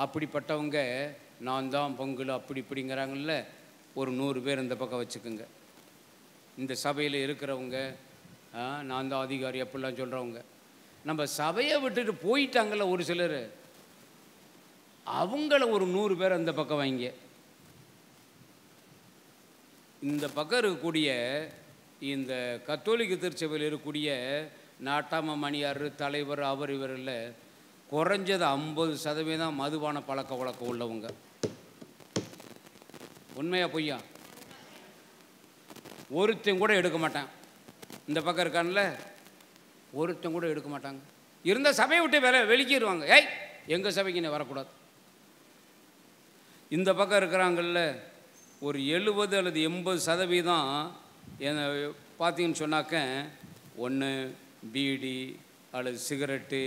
அப்படிப்பட்டவங்க நான் தான் பங்குல அப்படி இப்படிங்கிறாங்கல்ல. ஒரு 100 பேர் இந்த பக்கம் வச்சுக்கோங்க. இந்த சபையில் இருக்கிறவங்க நான் தான் அதிகாரி அப்படிலாம் சொல்கிறவங்க. நம்ம சபையை விட்டுட்டு போயிட்டாங்கல்ல ஒரு சிலர், அவங்கள ஒரு 100 பேர் அந்த பக்கம் வைங்க. இந்த பக்கம் இருக்கக்கூடிய இந்த கத்தோலிக்க திருச்சபையில் இருக்கக்கூடிய நாட்டாம, மணியார், தலைவர், அவர் இவரில் குறைஞ்சது 50% மதுபான பழக்க வழக்கம் உள்ளவங்க. உண்மையா பொய்யா? ஒருத்தன் கூட எடுக்க மாட்டான். இந்த பக்கம் இருக்கான்ல, ஒருத்தன் கூட எடுக்க மாட்டாங்க. இருந்தால் சபையை விட்டு வெளிக்கிடுவாங்க. ஏய், எங்கள் சபைக்கு நீ வரக்கூடாது. இந்த பக்கம் இருக்கிறாங்கல்ல, ஒரு 70 அல்லது 80% பார்த்தீங்கன்னு சொன்னாக்க ஒன்று பீடி அல்லது சிகரெட்டு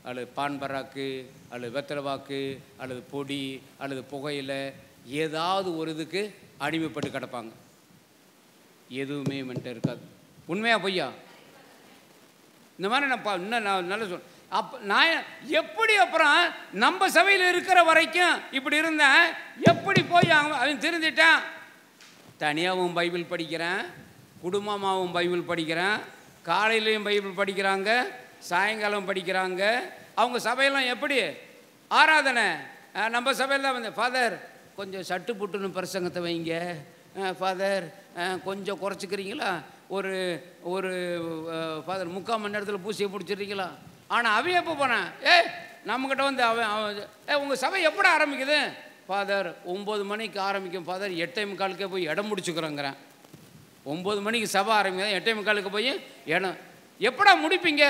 அல்லது பான் பராக்கு அல்லது வெத்தலைவாக்கு அல்லது பொடி அல்லது புகையில் ஏதாவது ஒரு இதுக்கு அடிமைப்பட்டு கிடப்பாங்க. எதுவுமே மென்ட்டு இருக்காது. உண்மையா பொய்யா? இந்த மாதிரி நான் நல்ல சொல். நான் எப்படி அப்புறம் நம்ம சபையில் இருக்கிற வரைக்கும் இப்படி இருந்தேன், எப்படி போய் அவன் திருந்திட்டான். தனியாகவும் பைபிள் படிக்கிறேன், குடும்பமாகவும் பைபிள் படிக்கிறேன், காலையிலையும் பைபிள் படிக்கிறாங்க, சாயங்காலம் படிக்கிறாங்க. அவங்க சபையெல்லாம் எப்படி ஆராதனை? நம்ம சபையில் தான் வந்து, ஃபாதர் கொஞ்சம் சட்டு புட்டுன்னு பிரசங்கத்தை வைங்க, ஃபாதர் கொஞ்சம் குறைச்சிக்கிறீங்களா, ஒரு ஒரு ஃபாதர் 3/4 மணி நேரத்தில் பூசியை பிடிச்சிடுறீங்களா. ஆனால் அவன் எப்போ போனான்? நம்மக்கிட்ட வந்து அவன் உங்கள் சபை எப்படி ஆரம்பிக்குது? ஃபாதர் 9 மணிக்கு ஆரம்பிக்கும் ஃபாதர், 8:45 போய் இடம் முடிச்சுக்கிறோங்கிறேன். 9 மணிக்கு சபை ஆரம்பிக்குது, 8:45 போய் இடம் எப்படா முடிப்பீங்க?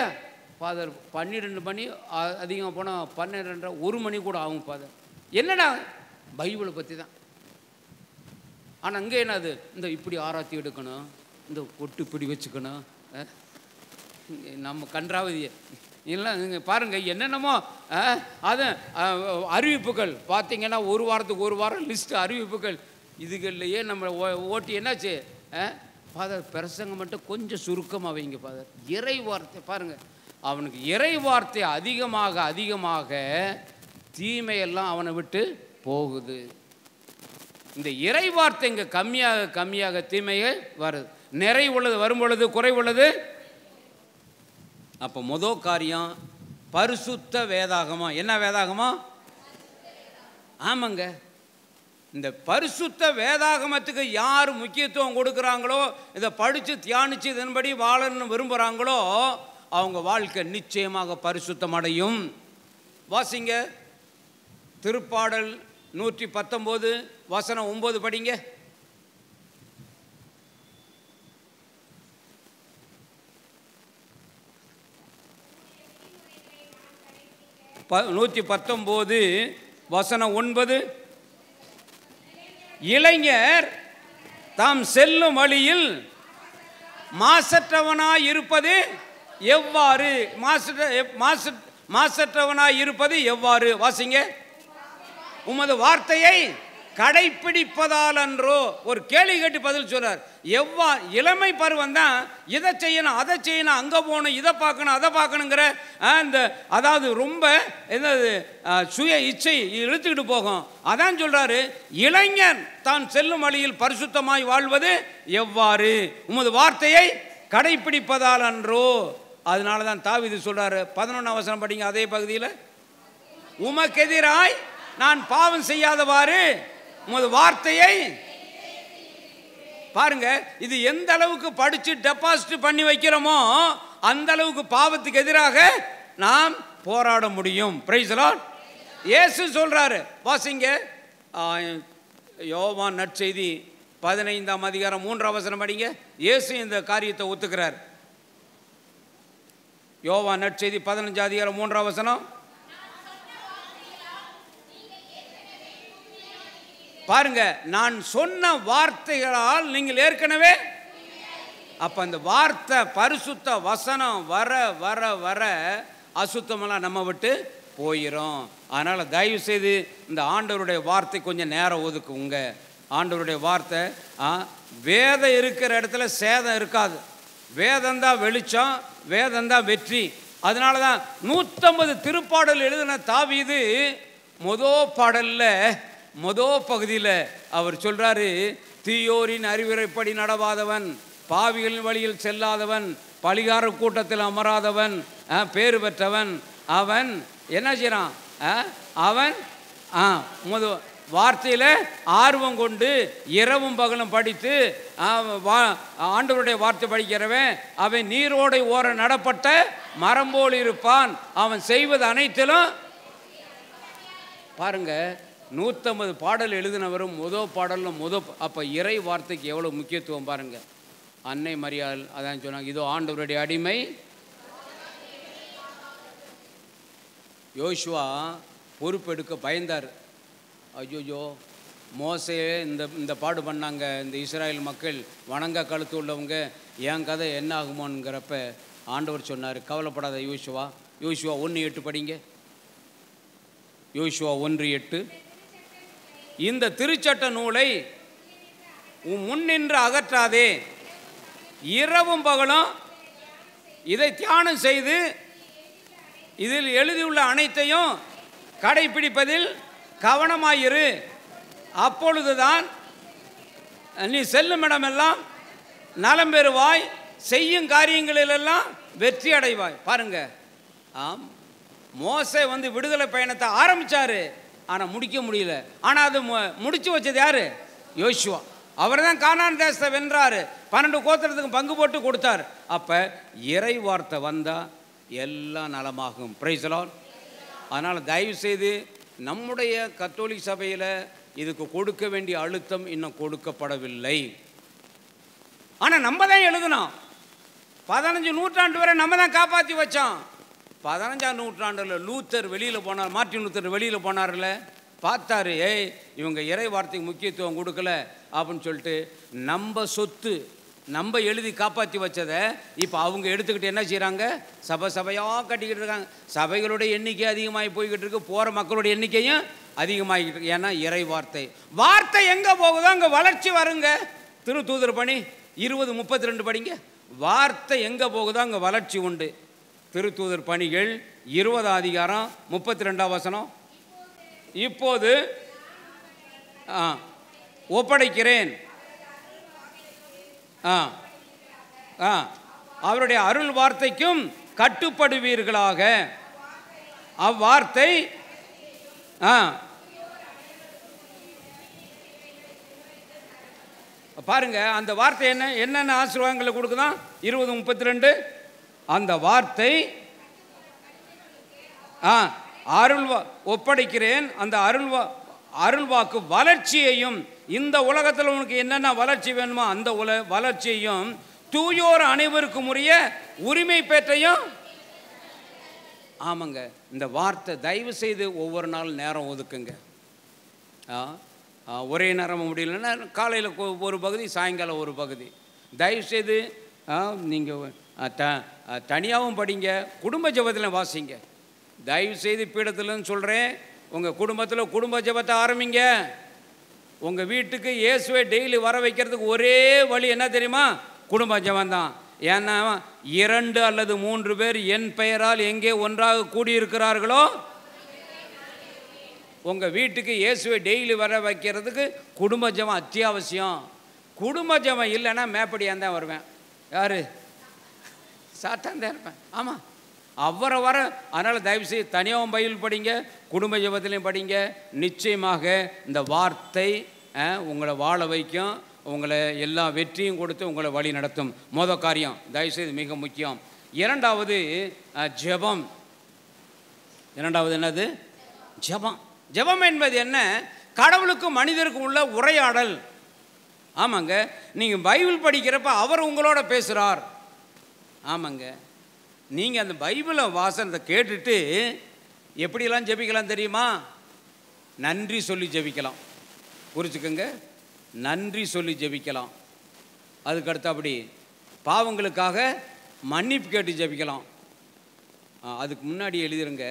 ஃபாதர் 12 மணி, அதிகமாக போனால் 12:30, 1 மணி கூட ஆகும் ஃபாதர். என்னடா? பைபிளை பற்றி தான். ஆனால் அங்கே என்னது, இந்த இப்படி ஆராத்தி எடுக்கணும், இந்த ஒட்டு இப்படி வச்சுக்கணும், நம்ம கன்றாவதி இல்லை. நீங்கள் பாருங்கள் என்னென்னமோ அது அறிவிப்புகள் பார்த்தீங்கன்னா ஒரு வாரத்துக்கு ஒரு வாரம் லிஸ்ட்டு அறிவிப்புகள். இதுகள்லையே நம்ம ஓட்டி என்னாச்சு ஃபாதர் பிரசங்கம் மட்டும் கொஞ்சம் சுருக்கமாக வைங்க ஃபாதர். இறை வார்த்தை பாருங்கள், அவனுக்கு இறை வார்த்தை அதிகமாக அதிகமாக தீமையெல்லாம் அவனை விட்டு போகுது. இந்த இறை வார்த்தை இங்கே கம்மியாக கம்மியாக தீமையே வருது. நிறை உள்ளது வரும் பொழுது குறை உள்ளது. அப்போ முதல் காரியம் பரிசுத்த வேதாகமா. என்ன வேதாகமா? ஆமாங்க, இந்த பரிசுத்த வேதாகமத்துக்கு யார் முக்கியத்துவம் கொடுக்குறாங்களோ, இதை படித்து தியானித்து இதன்படி வாழணும்னு விரும்புகிறாங்களோ அவங்க வாழ்க்கை நிச்சயமாக பரிசுத்தம் அடையும். வாசிங்க திருப்பாடல் 119 வசனம் 9 படிங்க. 119 வசனம் 9. இளைஞர் தாம் செல்லும் வழியில் மாசற்றவனாய் இருப்பது எவ்வாறு? மாசற்றவனாய் இருப்பது எவ்வாறு? வாசிங்க. உமது வார்த்தையை கடைப்பிடிப்பதால் அன்றோ. ஒரு கேள்வி கேட்டு பதில் சொல்றார். இளமை பருவம் தான் இதை செய்யணும் அதை செய்யணும் அங்கே போகணும் இதை பார்க்கணும் அதை பார்க்கணுங்கிற அந்த அதாவது ரொம்ப என்னது சுய இச்சை இழுத்துக்கிட்டு போகும். அதான் சொல்றாரு, இளைஞன் தான் செல்லும் வழியில் பரிசுத்தமாய் வாழ்வது எவ்வாறு? உமது வார்த்தையை கடைப்பிடிப்பதால் அன்றோ. அதனால தான் தாவீது சொல்றாரு 11ஆம் வசனம் படிங்க அதே பகுதியில், உமக்கு எதிராய் நான் பாவம் செய்யாதவாறு உமது வார்த்தையை பாருங்க. இது எந்த அளவுக்கு படிச்சு டெபாசிட் பண்ணி வைக்கிறோமோ அந்த அளவுக்கு பாவத்துக்கு எதிராக நாம் போராட முடியும். Praise the Lord. இயேசு சொல்றாரு, வாசிங்க யோவான் நற்செய்தி 15ஆம் அதிகாரம் 3ஆம் வசனம் படிங்க. இயேசு இந்த காரியத்தை ஒத்துக்கிறார். யோவான் நற்செய்தி 15ஆம் அதிகாரம் 3ஆம் வசனம் பாருங்க. நான் சொன்ன வார்த்தைகளால் நீங்கள் ஏற்கனவே. அப்ப அந்த வார்த்தை பரிசுத்த வசனம் வர வர வர அசுத்தமெல்லாம் நம்ம விட்டு போயிடும். அதனால தயவு செய்து இந்த ஆண்டவருடைய வார்த்தை கொஞ்சம் நேரம் ஒதுக்குங்க. ஆண்டவருடைய வார்த்தை வேதம் இருக்கிற இடத்துல சேதம் இருக்காது. வேதம்தான் வெளிச்சம், வேதம்தான் வெற்றி. அதனால தான் 150 திருப்பாடல் எழுதின தாவீது முதல் பகுதியில் அவர் சொல்றாரு, தீயோரின் அறிவுரைப்படி நடவாதவன், பாவிகளின் வழியில் செல்லாதவன், பழிகார கூட்டத்தில் அமராதவன், பேறு பெற்றவன். அவன் என்ன செய்யறான்? அவன் வார்த்தையில் ஆர்வம் கொண்டு இரவும் பகலும் படித்து ஆண்டவருடைய வார்த்தை படிக்கிறவன் அவன் நீரோடை ஓர நடப்பட்ட மரம் போல் இருப்பான். அவன் செய்வது அனைத்திலும் பாருங்க. 150 பாடல் எழுதினவரும் முதல் பாடலும் அப்போ இறை வார்த்தைக்கு எவ்வளோ முக்கியத்துவம் பாருங்க. அன்னை மரியாள் அதான் சொன்னாங்க, இதோ ஆண்டவருடைய அடிமை. யோசுவா பொறுப்பெடுக்க பயந்தார். ஐயோயோ மோசே இந்த பாடு பண்ணாங்க இந்த இஸ்ராயல் மக்கள், வணங்க கழுத்து உள்ளவங்க, என் கதை என்ன ஆகுமோங்கிறப்ப ஆண்டவர் சொன்னார், கவலைப்படாத யோசுவா. யோசுவா 1:8 படிங்க. யோசுவா 1:8. இந்த திருச்சட்ட நூலை முன்னின்று அகற்றாதே, இரவும் பகலும் இதை தியானம் செய்து இதில் எழுதியுள்ள அனைத்தையும் கடைபிடிப்பதில் கவனமாயிரு. அப்பொழுதுதான் நீ செல்லும் இடமெல்லாம் நலம் பெறுவாய், செய்யும் காரியங்களிலெல்லாம் வெற்றி அடைவாய். பாருங்க, ஆம், மோசே விடுதலை பயணத்தை ஆரம்பிச்சாரு, ஆனால் முடிக்க முடியல. ஆனால் அது முடிச்சு வச்சது யாரு? யோசுவா. அவர் தான் கானான் தேசத்தை வென்றாரு, 12 கோத்திரத்துக்கு பங்கு போட்டு கொடுத்தார். அப்ப இறை வார்த்தை வந்தா எல்லாம் நலமாகும். Praise the Lord. அதனால தயவு செய்து நம்முடைய கத்தோலிக்க சபையில் இதுக்கு கொடுக்க வேண்டிய அழுத்தம் இன்னும் கொடுக்கப்படவில்லை. ஆனால் நம்ம தான் எழுதணும். 15 நூற்றாண்டு வரை நம்ம தான் காப்பாற்றி வச்சோம். 15ஆம் நூற்றாண்டில் லூத்தர் வெளியில் போனார், மார்ட்டின் லூத்தர் வெளியில் போனார்ல, பார்த்தாரு, இவங்க இறை வார்த்தைக்கு முக்கியத்துவம் கொடுக்கல அப்படின்னு சொல்லிட்டு நம்ம சொத்து நம்ம எழுதி காப்பாற்றி வச்சதை இப்போ அவங்க எடுத்துக்கிட்டு என்ன செய்கிறாங்க? சபையாக கட்டிக்கிட்டு இருக்காங்க. சபைகளுடைய எண்ணிக்கை அதிகமாகி போய்கிட்டு இருக்கு, போகிற மக்களுடைய எண்ணிக்கையும் அதிகமாகிட்டு இருக்கு. ஏன்னா இறை வார்த்தை எங்கே போகுதோ அங்கே வளர்ச்சி வருங்க. திருத்தூதர் பணி 20:32 படிங்க. வார்த்தை எங்கே போகுதோ அங்கே வளர்ச்சி உண்டு. திருத்தூதர் பணிகள் 20 அதிகாரம் 32 வசனம். இப்போது ஒப்படைக்கிறேன், அவருடைய அருள் வார்த்தைக்கும் கட்டுப்படுவீர்களாக. அவ்வார்த்தை பாருங்க, அந்த வார்த்தை என்னென்ன ஆசீர்வாதங்களை கொடுக்குதான்? 20:32. அந்த வார்த்தை ஒப்படைக்கிறேன், அந்த அருள்வாக்கு வளர்ச்சியையும், இந்த உலகத்தில் உனக்கு என்னென்ன வளர்ச்சி வேணுமோ அந்த வளர்ச்சியையும், தூயோர் அனைவருக்கும் உரிய உரிமை பேற்றையும். ஆமாங்க, இந்த வார்த்தை தயவு செய்து ஒவ்வொரு நாள் நேரம் ஒதுக்குங்க. ஒரே நேரம் முடியலன்னா காலையில் ஒரு பகுதி, சாயங்காலம் ஒரு பகுதி. தயவுசெய்து நீங்கள் தனியாகவும் படிங்க, குடும்ப ஜெபத்தில் வாசிங்க. தயவுசெய்து பீடத்துலன்னு சொல்கிறேன், உங்கள் குடும்பத்தில் குடும்ப ஜெபத்தை ஆரம்பிங்க. உங்கள் வீட்டுக்கு இயேசுவை டெய்லி வர வைக்கிறதுக்கு ஒரே வழி என்ன தெரியுமா? குடும்ப ஜெபந்தான். ஏன்னா 2 அல்லது 3 பேர் என் பெயரால் எங்கே ஒன்றாக கூடியிருக்கிறார்களோ, உங்கள் வீட்டுக்கு இயேசுவை டெய்லி வர வைக்கிறதுக்கு குடும்ப ஜெபம் அத்தியாவசியம். குடும்ப ஜெபம் இல்லைன்னா மேப்படியாக தான் வருவேன். யார்? சாத்தான் தான் இருப்பேன். ஆமாம், அவரை வர. அதனால் தயவுசெய்து தனியாகவும் பைபிள் படிங்க, குடும்ப ஜெபத்திலையும் படிங்க. நிச்சயமாக இந்த வார்த்தை உங்களை வாழ வைக்கும், உங்களை எல்லா வெற்றியும் கொடுத்து உங்களை வழி நடத்தும். மொதல் காரியம் தயவுசெய்து மிக முக்கியம். இரண்டாவது ஜெபம். இரண்டாவது என்னது? ஜெபம். ஜெபம் என்பது என்ன? கடவுளுக்கும் மனிதருக்கும் உள்ள உரையாடல். ஆமாங்க, நீங்கள் பைபிள் படிக்கிறப்ப அவர் உங்களோட பேசுகிறார். ஆமாங்க, நீங்கள் அந்த பைபிளை வாசனத்தை கேட்டுட்டு எப்படியெல்லாம் ஜெபிக்கலாம் தெரியுமா? நன்றி சொல்லி ஜெபிக்கலாம். குறிச்சுக்கோங்க, நன்றி சொல்லி ஜெபிக்கலாம். அதுக்கடுத்து அப்படி பாவங்களுக்காக மன்னிப்பு கேட்டு ஜெபிக்கலாம். அதுக்கு முன்னாடி எழுதிருங்க,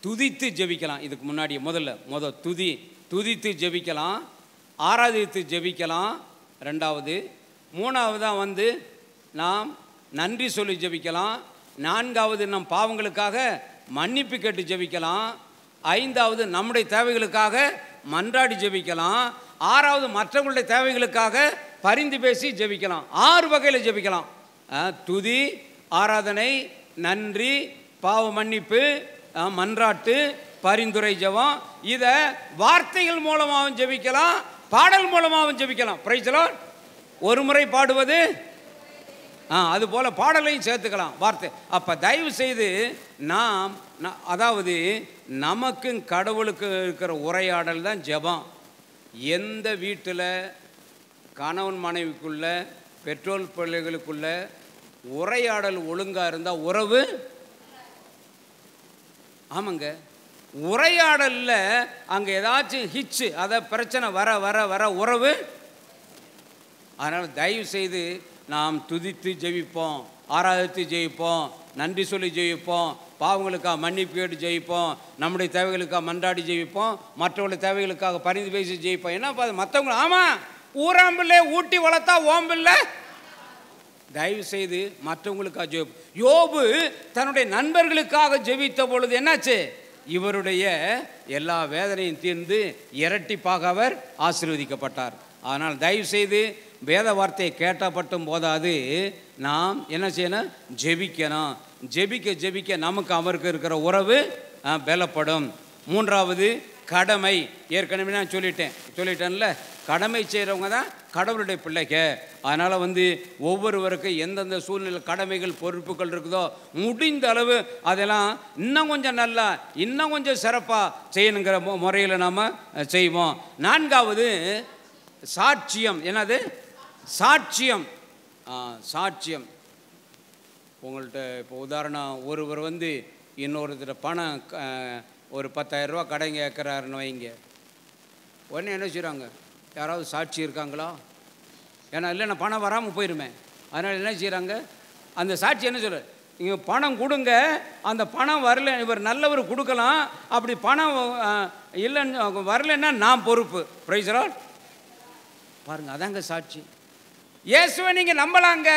துதித்து ஜெபிக்கலாம். இதுக்கு முன்னாடி முதல் துதித்து ஜெபிக்கலாம், ஆராதித்து ஜெபிக்கலாம். ரெண்டாவது, மூணாவதாக நாம் நன்றி சொல்லி ஜெபிக்கலாம். நான்காவது, நம் பாவங்களுக்காக மன்னிப்பு கேட்டு ஜெபிக்கலாம். ஐந்தாவது, நம்முடைய தேவைகளுக்காக மன்றாடி ஜெபிக்கலாம். ஆறாவது, மற்றவங்களுடைய தேவைகளுக்காக பரிந்து பேசி ஜெபிக்கலாம். 6 வகையில் ஜெபிக்கலாம். துதி, ஆராதனை, நன்றி, பாவ மன்னிப்பு, மன்றாட்டு, பரிந்துரை ஜெபம். இதை வார்த்தைகள் மூலமாகவும் ஜெபிக்கலாம், பாடல் மூலமாகவும் ஜெபிக்கலாம். Praise the Lord. ஒரு முறை பாடுவது, அதுபோல் பாடலையும் சேர்த்துக்கலாம் வார்த்தை. அப்போ தயவு செய்து நாம் அதாவது நமக்கும் கடவுளுக்கு இருக்கிற உரையாடல் தான் ஜெபம். எந்த வீட்டில் கணவன் மனைவிக்குள்ள, பெற்றோர் பிள்ளைகளுக்குள்ள உரையாடல் ஒழுங்காக இருந்தால் உறவு. ஆமாங்க, உரையாடலில் அங்கே ஏதாச்சும் ஹிச்சு, அதை பிரச்சனை வர வர வர உறவு. அதனால் தயவு செய்து நாம் துதித்து ஜெயிப்போம், ஆராதித்து ஜெயிப்போம், நன்றி சொல்லி ஜெயிப்போம், பாவங்களுக்காக மன்னிப்பு கேட்டு ஜெயிப்போம், நம்முடைய தேவைகளுக்காக மன்றாடி ஜெயிப்போம், மற்றவங்களுடைய தேவைகளுக்காக பரிந்து பேசி ஜெயிப்போம். ஏன்னா மற்றவங்க ஆமாம் ஊராம்பில்லை ஊட்டி வளர்த்தா ஓம்பில்லை. தயவு செய்து மற்றவங்களுக்காக ஜெயிப்போம். யோபு தன்னுடைய நண்பர்களுக்காக ஜெபித்த பொழுது என்னாச்சு? இவருடைய எல்லா வேதனையும் தீர்ந்து இரட்டிப்பாக அவர் ஆசீர்வதிக்கப்பட்டார். அதனால் தயவு செய்து வேத வார்த்தையை கேட்டப்பட்டும் போதாது, நாம் என்ன செய்யணும்? ஜெபிக்கணும். ஜெபிக்க ஜெபிக்க நமக்கு அவருக்கு இருக்கிற உறவு பலப்படும். மூன்றாவது கடமை. ஏற்கனவே நான் சொல்லிட்டேன்ல, கடமை செய்கிறவங்க தான் கடவுளுடைய பிள்ளைங்க. அதனால் ஒவ்வொருவருக்கும் எந்தெந்த சூழ்நிலை கடமைகள் பொறுப்புகள் இருக்குதோ முடிந்த அளவு அதெல்லாம் இன்னும் கொஞ்சம் நல்லா, இன்னும் கொஞ்சம் சிறப்பாக செய்யணுங்கிற முறையில் நாம் செய்வோம். நான்காவது சாட்சியம். என்னது? சாட்சியம். சாட்சியம். உங்கள்கிட்ட இப்போ உதாரணம், ஒருவர் இன்னொருத்தர் பணம் ஒரு 10,000 ரூபா கடன் கேட்குறாருன்னு வைங்க. உடனே என்ன செய்கிறாங்க? யாராவது சாட்சி இருக்காங்களா? ஏன்னா இல்லைன்னா பணம் வராமல் போயிருமே. அதனால் என்ன செய்கிறாங்க, அந்த சாட்சி என்ன சொல்ற, நீங்கள் பணம் கொடுங்க, அந்த பணம் வரல, இவர் நல்லவர் கொடுக்கலாம், அப்படி பணம் இல்லைன்னு வரலன்னா நான் பொறுப்பு. Praise the Lord. பாருங்கள், அதாங்க சாட்சி. இயேசுவை நீங்கள் நம்பலாங்க,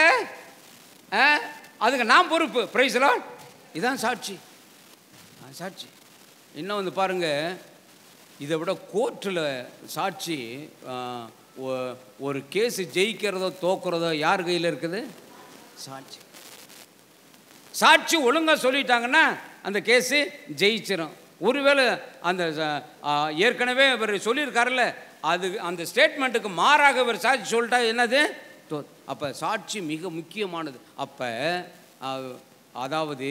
அதுக்கு நான் பொறுப்பு. Praise the Lord. இதான் சாட்சி. சாட்சி இன்னும் வந்து பாருங்கள், இதை விட கோர்ட்டில் சாட்சி, ஒரு கேஸு ஜெயிக்கிறதோ தோக்குறதோ யார் கையில் இருக்குது? சாட்சி. சாட்சி ஒழுங்காக சொல்லிட்டாங்கன்னா அந்த கேஸு ஜெயிச்சிடும். ஒருவேளை அந்த ஏற்கனவே இவர் சொல்லியிருக்காருல்ல, அது அந்த ஸ்டேட்மெண்ட்டுக்கு மாறாக இவர் சாட்சி சொல்லிட்டா என்னது? அப்போ சாட்சி மிக முக்கியமானது. அப்போ அதாவது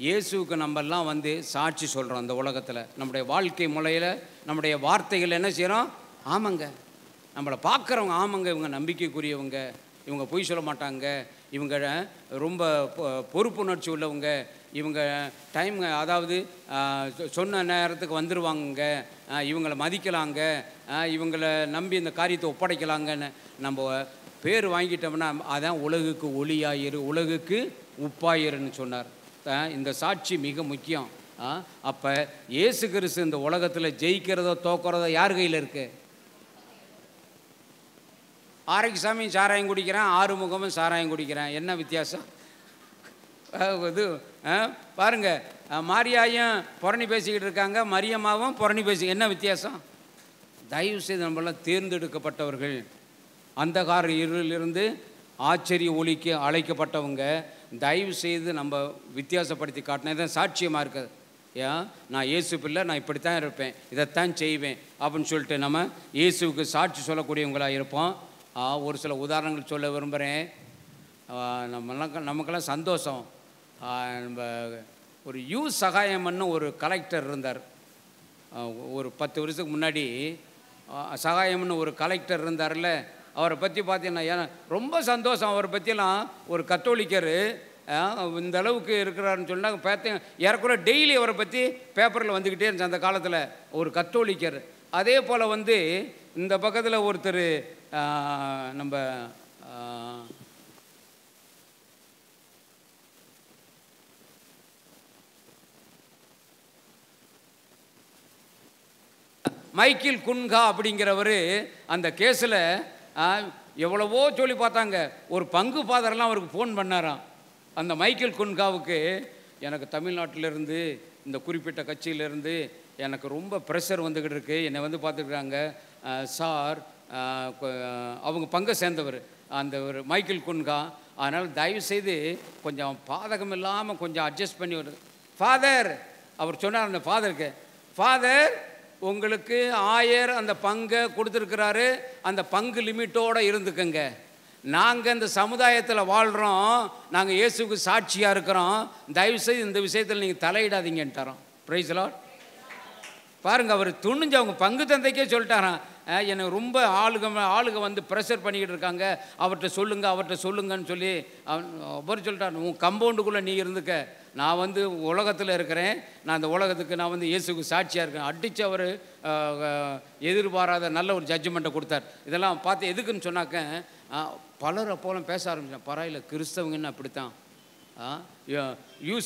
இயேசுவுக்கு நம்மெல்லாம் வந்து சாட்சி சொல்கிறோம். அந்த உலகத்தில் நம்முடைய வாழ்க்கை முறையில் நம்முடைய வார்த்தைகள் என்ன செய்கிறோம்? ஆமாங்க, நம்மளை பார்க்குறவங்க ஆமாங்க, இவங்க நம்பிக்கைக்குரியவங்க, இவங்க பொய் சொல்ல மாட்டாங்க, இவங்க ரொம்ப பொறுப்புணர்ச்சி உள்ளவங்க, இவங்க டைம் அதாவது சொன்ன நேரத்துக்கு வந்துடுவாங்க, இவங்களை மதிக்கலாங்க, இவங்களை நம்பி இந்த காரியத்தை ஒப்படைக்கலாங்கன்னு நம்ம பேர் வாங்கிட்டோம்னா அதான் உலகுக்கு ஒளியாயிரு, உலகுக்கு உப்பாயிருன்னு சொன்னார். இந்த சாட்சி மிக முக்கியம். அப்போ இயேசு கிறிஸ்து இந்த உலகத்தில் ஜெயிக்கிறதோ தோக்கிறதோ யார் கையில் இருக்கு? ஆரோக்கியசாமி சாராயம் குடிக்கிறேன், ஆறுமுகமும் சாராயம் குடிக்கிறேன், என்ன வித்தியாசம்? இது பாருங்க, மாரியாயும் புரணி பேசிக்கிட்டு இருக்காங்க, மரியம்மாவும் புரணி பேசி, என்ன வித்தியாசம்? தயவு செய்து நம்மளாம் தேர்ந்தெடுக்கப்பட்டவர்கள், அந்தகார இருளிலிருந்து ஆச்சரிய ஒளிக்கு அழைக்கப்பட்டவங்க. தயவு செய்து நம்ம வித்தியாசப்படுத்தி காட்டினா தான் சாட்சியமாக இருக்குது. ஏன் நான் இயேசு பிள்ளை, நான் இப்படித்தான் இருப்பேன், இதைத்தான் செய்வேன் அப்படின்னு சொல்லிட்டு நம்ம இயேசுவுக்கு சாட்சி சொல்லக்கூடியவங்களாக இருப்போம். ஒரு சில உதாரணங்கள் சொல்ல விரும்புகிறேன். நமக்கெல்லாம் சந்தோஷம். நம்ம ஒரு சகாயம்னு ஒரு கலெக்டர் இருந்தார். ஒரு 10 வருஷத்துக்கு முன்னாடி சகாயம்னு ஒரு கலெக்டர் இருந்தார்ல, அவரை பற்றி பார்த்தீங்கன்னா ஏன்னா ரொம்ப சந்தோஷம். அவரை பற்றியெல்லாம் ஒரு கத்தோலிக்கர் இந்த அளவுக்கு இருக்கிறாருன்னு சொன்னாங்க. பார்த்தேன் ஏறக்குறை டெய்லி அவரை பற்றி பேப்பரில் வந்துக்கிட்டே இருந்துச்சு அந்த காலத்தில். ஒரு கத்தோலிக்கர். அதே போல் வந்து இந்த பக்கத்தில் ஒருத்தர் நம்ம மைக்கேல் குன்ஹா அப்படிங்கிறவர் அந்த கேஸில் எவ்வளவோ சொல்லி பார்த்தாங்க. ஒரு பங்கு ஃபாதர்லாம் அவருக்கு ஃபோன் பண்ணாராம். அந்த மைக்கேல் குன்ஹாவுக்கு, எனக்கு தமிழ்நாட்டிலேருந்து இந்த குறிப்பிட்ட கட்சியிலேருந்து எனக்கு ரொம்ப ப்ரெஷர் வந்துக்கிட்டு இருக்குது, என்னை வந்து பார்த்துக்கிறாங்க சார், அவங்க பங்கை சேர்ந்தவர் அந்த ஒரு மைக்கேல் குன்ஹா, அதனால் தயவுசெய்து கொஞ்சம் பாதகம் இல்லாமல் கொஞ்சம் அட்ஜஸ்ட் பண்ணி வருது ஃபாதர். அவர் சொன்னார் அந்த ஃபாதருக்கு, ஃபாதர் உங்களுக்கு 1000 அந்த பங்கை கொடுத்துருக்கிறாரு, அந்த பங்கு லிமிட்டோடு இருந்துக்குங்க. நாங்கள் இந்த சமுதாயத்தில் வாழ்கிறோம், நாங்கள் இயேசுக்கு சாட்சியாக இருக்கிறோம், தயவுசெய்து இந்த விஷயத்தில் நீங்கள் தலையிடாதீங்கன்ட்டாரோம். Praise the Lord. பாருங்கள், அவர் துணிஞ்சு அவங்க பங்கு தந்தைக்கே சொல்லிட்டாராம், எனக்கு ரொம்ப ஆளுங்க வந்து ப்ரெஷர் பண்ணிக்கிட்டு இருக்காங்க, அவர்கிட்ட சொல்லுங்கன்னு சொல்லி அவர் சொல்லிட்டார், உன் கம்பவுண்டுக்குள்ளே நீ இருந்துக்க, நான் வந்து உலகத்தில் இருக்கிறேன், நான் அந்த உலகத்துக்கு நான் வந்து இயேசுக்கு சாட்சியாக இருக்கேன். அடித்து அவர் எதிர்பாராத நல்ல ஒரு ஜட்ஜ்மெண்ட்டை கொடுத்தார். இதெல்லாம் பார்த்து எதுக்குன்னு சொன்னாக்க பலர் அப்போலாம் பேச ஆரம்பிச்சேன், பரவாயில்ல கிறிஸ்தவங்கன்னு அப்படித்தான்.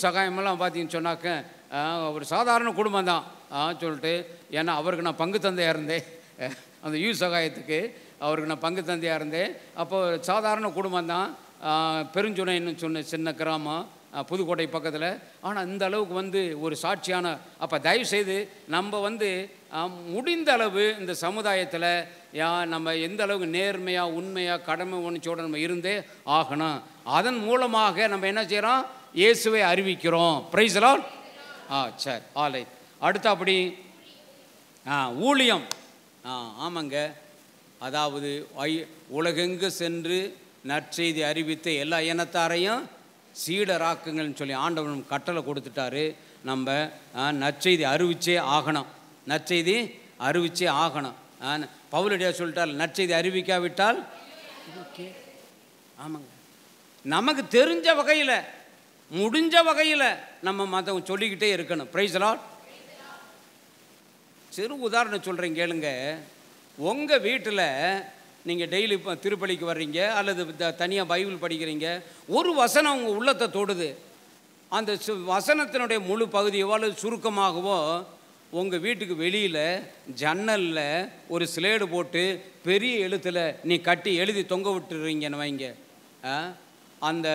சகாயமெல்லாம் பார்த்தீங்கன்னு சொன்னாக்க ஒரு சாதாரண குடும்பம் தான் சொல்லிட்டு, ஏன்னா அவருக்கு நான் பங்கு தந்தையாக இருந்தேன், அந்த சகாயத்துக்கு அவருக்கு நான் பங்கு தந்தையாக இருந்தேன். அப்போ சாதாரண குடும்பம் தான், பெருஞ்சுனைன்னு சொன்ன சின்ன கிராமம், புதுக்கோட்டை பக்கத்தில். ஆனால் இந்த அளவுக்கு வந்து ஒரு சாட்சியான, அப்போ தயவுசெய்து நம்ம வந்து முடிந்த அளவு இந்த சமுதாயத்தில் நம்ம எந்த அளவுக்கு நேர்மையாக உண்மையாக கடமை உணர்ச்சியோடு நம்ம இருந்தே ஆகணும். அதன் மூலமாக நம்ம என்ன செய்கிறோம்? இயேசுவை அறிவிக்கிறோம். Praise the Lord. சரி, ஆலை. அடுத்து அப்படி ஊழியம். ஆமாங்க, அதாவது உலகெங்கு சென்று நற்செய்தி அறிவித்து எல்லா இனத்தாரையும் சீடராக்குங்கள்னு சொல்லி ஆண்டவன் கட்டளை கொடுத்துட்டாரு. நம்ம நற்செய்தி அறிவிச்சே ஆகணும், நற்செய்தி அறிவிச்சே ஆகணும். பவுலடியா சொல்லிட்டால், நற்செய்தி அறிவிக்காவிட்டால் ஓகே. ஆமாங்க, நமக்கு தெரிஞ்ச வகையில் முடிஞ்ச வகையில் நம்ம மற்றவங்க சொல்லிக்கிட்டே இருக்கணும். Praise the Lord. சிறு உதாரணம் சொல்கிறேன் கேளுங்க. உங்கள் வீட்டில் நீங்கள் டெய்லி இப்போ திருப்பலிக்கு வர்றீங்க அல்லது தனியாக பைபிள் படிக்கிறீங்க, ஒரு வசனம் உங்கள் உள்ளத்தை தொடுது. அந்த வசனத்தினுடைய முழு பகுதியோ அல்லது சுருக்கமாகவோ உங்கள் வீட்டுக்கு வெளியில் ஜன்னலில் ஒரு ஸ்லேடு போட்டு பெரிய எழுத்தில் நீ கட்டி எழுதி தொங்க விட்டுறீங்கன்னு வைங்க. அந்த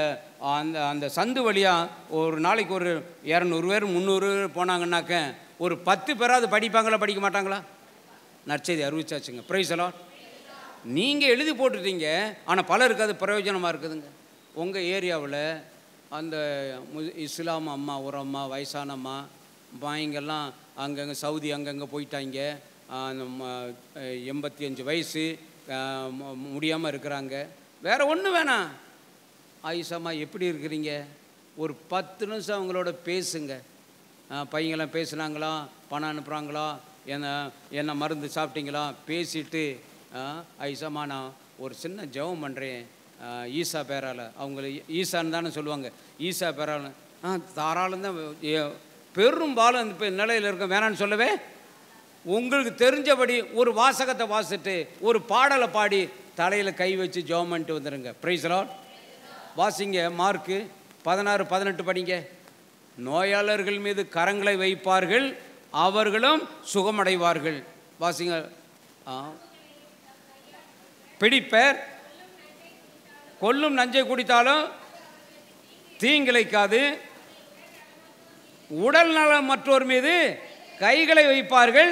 அந்த அந்த சந்து வழியாக ஒரு நாளைக்கு ஒரு 200 பேர் 300 பேர் போனாங்கன்னாக்க ஒரு 10 பேராவது படிப்பாங்களா படிக்க மாட்டாங்களா? நற்செய்தி அறிவிச்சாச்சுங்க. Praise the Lord. நீங்கள் எழுதி போட்டுட்டீங்க, ஆனால் பலருக்கு அது பிரயோஜனமாக இருக்குதுங்க. உங்கள் ஏரியாவில் அந்த இஸ்லாம் அம்மா, ஒரு அம்மா, வயசான அம்மா பாய்ங்கெல்லாம் அங்கங்கே சவுதி அங்கங்கே போயிட்டாங்க. 85 வயசு முடியாமல் இருக்கிறாங்க. வேறு ஒன்றும் வேணாம். ஆயிஷாம்மா எப்படி இருக்கிறீங்க, ஒரு 10 நிமிஷம் அவங்களோட பேசுங்க. பையங்களாம் பேசுனாங்களா, பணம் அனுப்புகிறாங்களா, என்ன மருந்து சாப்பிட்டீங்களா, பேசிட்டு ஆயிஷாம்மா நான் ஒரு சின்ன ஜெபம் பண்ணுறேன் ஈசா பேரால். அவங்கள ஈசான்னு தானே சொல்லுவாங்க, ஈசா பேரால். தாராளம் தான். பெரும்பாலும் இப்போ நிலையில் இருக்க வேணான்னு சொல்லவே, உங்களுக்கு தெரிஞ்சபடி ஒரு வாசகத்தை வாசிட்டு ஒரு பாடலை பாடி தலையில் கை வச்சு ஜெபம் பண்ணிட்டு வந்துடுங்க. Praise the Lord. வாசிங்க, மார்க்கு 16-18 படிங்க. நோயாளர்கள் மீது கரங்களை வைப்பார்கள், அவர்களும் சுகமடைவார்கள். வாசிங்க. பிடிப்பர் கொல்லும் நஞ்சை குடித்தாலும் தீங்கிழைக்காது, உடல் நலம் மற்றோர் மீது கைகளை வைப்பார்கள்.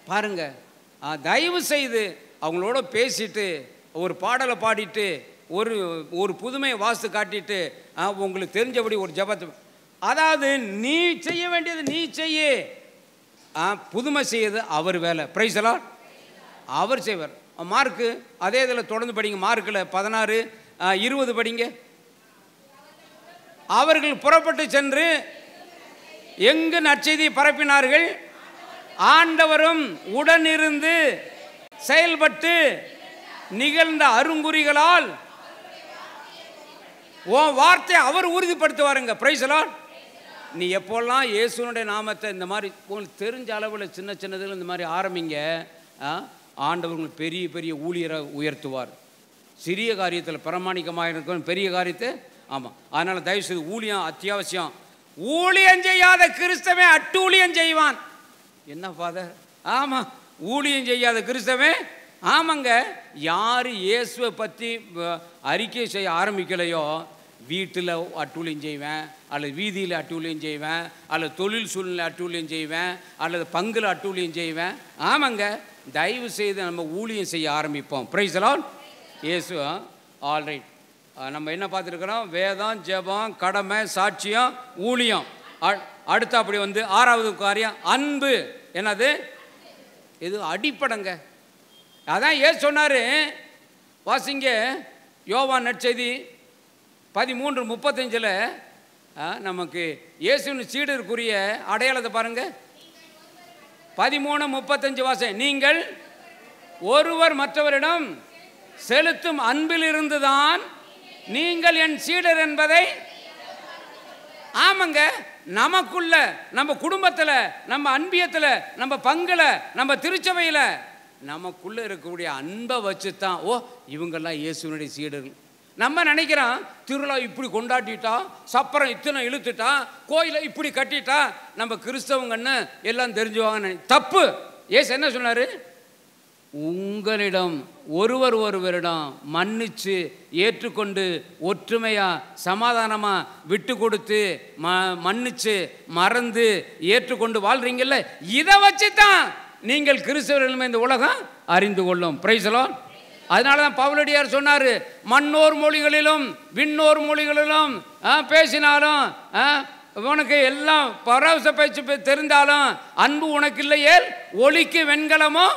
பாருங்க, தயவு செய்து அவங்களோட பேசிட்டு ஒரு பாடலை பாடிட்டு ஒரு புதுமையை வாசித்து காட்டிட்டு உங்களுக்கு தெரிஞ்சபடி ஒரு ஜபத்தை, அதாவது நீ செய்ய வேண்டியது நீ செய்ய, புதுமை செய்யுது அவர் வேலை. Praise the Lord. அவர் செய்வார். மார்க்கு அதே இதில் தொடர்ந்து படிங்க. மார்க்கில் 16-20 படிங்க. அவர்கள் புறப்பட்டு சென்று எங்கு நற்செய்தி பரப்பினார்கள், ஆண்டவரும் உடனிருந்து செயல்பட்டு நிகழ்ந்த அருங்குறிகளால் வார்த்தை அவர் உறுதிப்படுத்துவாருங்க. Praise the Lord. நீ எப்போல்லாம் இயேசுனுடைய நாமத்தை இந்த மாதிரி உங்களுக்கு தெரிஞ்ச அளவில் சின்ன சின்னதில் இந்த மாதிரி ஆரம்பிங்க, ஆண்டவர் உங்களுக்கு பெரிய பெரிய ஊழியரை உயர்த்துவார். சிறிய காரியத்தில் பிரமாணிக்கமாக இருக்கும், பெரிய காரியத்தை. ஆமாம், அதனால் தயவுசெய்து ஊழியம் அத்தியாவசியம். ஊழியம் செய்யாத கிறிஸ்தவன் அட்டூழியம் செய்வான். என்ன ஃபாதர்? ஆமாம், ஊழியம் செய்யாத கிறிஸ்தவன். ஆமாங்க, யார் இயேசுவை பற்றி அறிக்கை செய்ய ஆரம்பிக்கலையோ வீட்டில் அட்டூழியம் செய்வேன், அல்லது வீதியில் அட்டூழியம் செய்வேன், அல்லது தொழில் சூழ்நிலை அட்டூழியம் செய்வேன், அல்லது பங்கில் அட்டூழியம் செய்வேன். ஆமாங்க, தயவு செய்து நம்ம ஊழியம் செய்ய ஆரம்பிப்போம். Praise the Lord. இயேசு ஆல்ரைட். நம்ம என்ன பார்த்துருக்குறோம்? வேதம், ஜெபம், கடமை, சாட்சியம், ஊழியம். அடுத்து அப்படி வந்து 6வது காரியம் அன்பு. என்னது? இது அடிப்படைங்க. அதான் ஏன் சொன்னார். வாசிங்க, யோவான் நற்செய்தி 13:35 நமக்கு இயேசுவின் சீடருக்குரிய அடையாளத்தை பாருங்க. 13:35 வாசம். நீங்கள் ஒருவர் மற்றவரிடம் செலுத்தும் அன்பிலிருந்து தான் நீங்கள் என் சீடர் என்பதை. ஆமாங்க, நமக்குள்ள, நம்ம குடும்பத்தில், நம்ம அன்பியத்தில், நம்ம பங்குல, நம்ம திருச்சபையில் நமக்குள்ள இருக்கக்கூடிய அன்பை வச்சு தான் இவங்கெல்லாம் இயேசுனுடைய சீடர்கள். நம்ம நினைக்கிறோம் திருவிழா இப்படி கொண்டாடிட்டா, சப்பரம் இத்தனை இழுத்துட்டா, கோயிலை இப்படி கட்டிட்டா நம்ம கிறிஸ்தவங்கன்னு எல்லாம் தெரிஞ்சுவாங்க. தப்பு. ஏசு என்ன சொன்னார்? உங்களிடம் ஒருவரிடம் மன்னிச்சு ஏற்றுக்கொண்டு ஒற்றுமையா சமாதானமா விட்டு கொடுத்து மன்னிச்சு மறந்து ஏற்றுக்கொண்டு வாழ்றீங்கல்ல, இதை வச்சு தான் நீங்கள் கிறிஸ்தவர்கள் இந்த உலகம் அறிந்து கொள்ளும். Praise the Lord. அதனால தான் பவுலடியார் சொன்னார், மண்ணோர் மொழிகளிலும் விண்ணோர் மொழிகளிலும் பேசினாலும் உனக்கு எல்லாம் பரவச பேச்சு தெரிந்தாலும் அன்பு உனக்கு இல்லையே ஒளிக்கு வெண்கலமோ.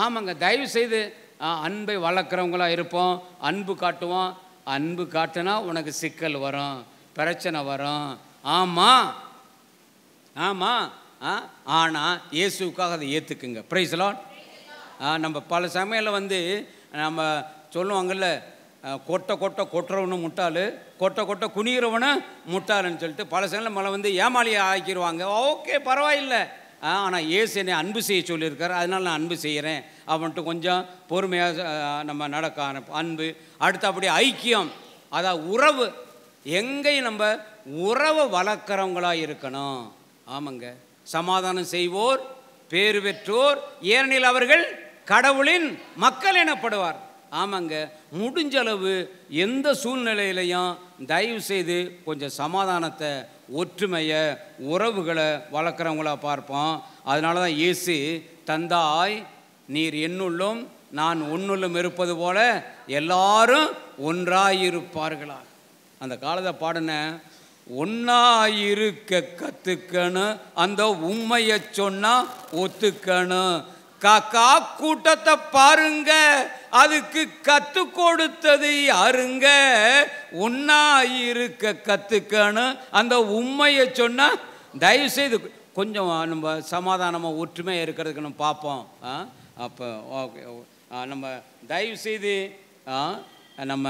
ஆமாங்க, தயவு செய்து அன்பை வளர்க்குறவங்களா இருப்போம், அன்பு காட்டுவோம். அன்பு காட்டினா உனக்கு சிக்கல் வரும், பிரச்சனை வரும். ஆமாம் ஆமாம். ஆனால் இயேசுக்காக அதை ஏற்றுக்குங்க. Praise the Lord. நம்ம பல சமயத்தில் வந்து நம்ம சொல்லுவாங்கள்ல, கொட்டுறவனு முட்டாள், கொட்ட குனிகிறவனு முட்டாளுன்னு சொல்லிட்டு பல சமயம் நம்மளை வந்து ஏமாளியை ஆக்கிடுவாங்க. ஓகே, பரவாயில்லை, ஆனால் இயேசு என்னை அன்பு செய்ய சொல்லியிருக்கார், அதனால் நான் அன்பு செய்கிறேன் அப்படின்ட்டு கொஞ்சம் பொறுமையாக நம்ம நடக்க அன்பு. அடுத்து அப்படி ஐக்கியம், அதான் உறவு. எங்கேயும் நம்ம உறவை வளர்க்குறவங்களாக இருக்கணும். ஆமாங்க, சமாதானம் செய்வோர் பேறு பெற்றோர், ஏனெனில் அவர்கள் கடவுளின் மக்கள் எனப்படுவார். ஆமாங்க, முடிஞ்ச அளவு எந்த சூழ்நிலையிலையும் தயவு செய்து கொஞ்சம் சமாதானத்தை, ஒற்றுமையை, உறவுகளை வளர்க்குறவங்களா பார்ப்போம். அதனால தான் இயேசு, தந்தாய் நீர் என்னுள்ளும் நான் உன்னுள்ளும் இருப்பது போல எல்லாரும் ஒன்றாயிருப்பார்களா. அந்த காலத்தை பாடின ஒன்னாயிருக்க கற்றுக்கணும், அந்த உண்மையை சொன்னா ஒத்துக்கணும். காக்கா கூட்டத்தை பாருங்க, அதுக்கு கத்து கொடுத்தது யாருங்க? ஒன்னாயிருக்க கற்றுக்கணும், அந்த உண்மையை சொன்னா. தயவு செய்து கொஞ்சம் நம்ம சமாதானமாக ஒற்றுமையாக இருக்கிறதுக்கு நம்ம பார்ப்போம். அப்போ ஓகே, நம்ம தயவு செய்து நம்ம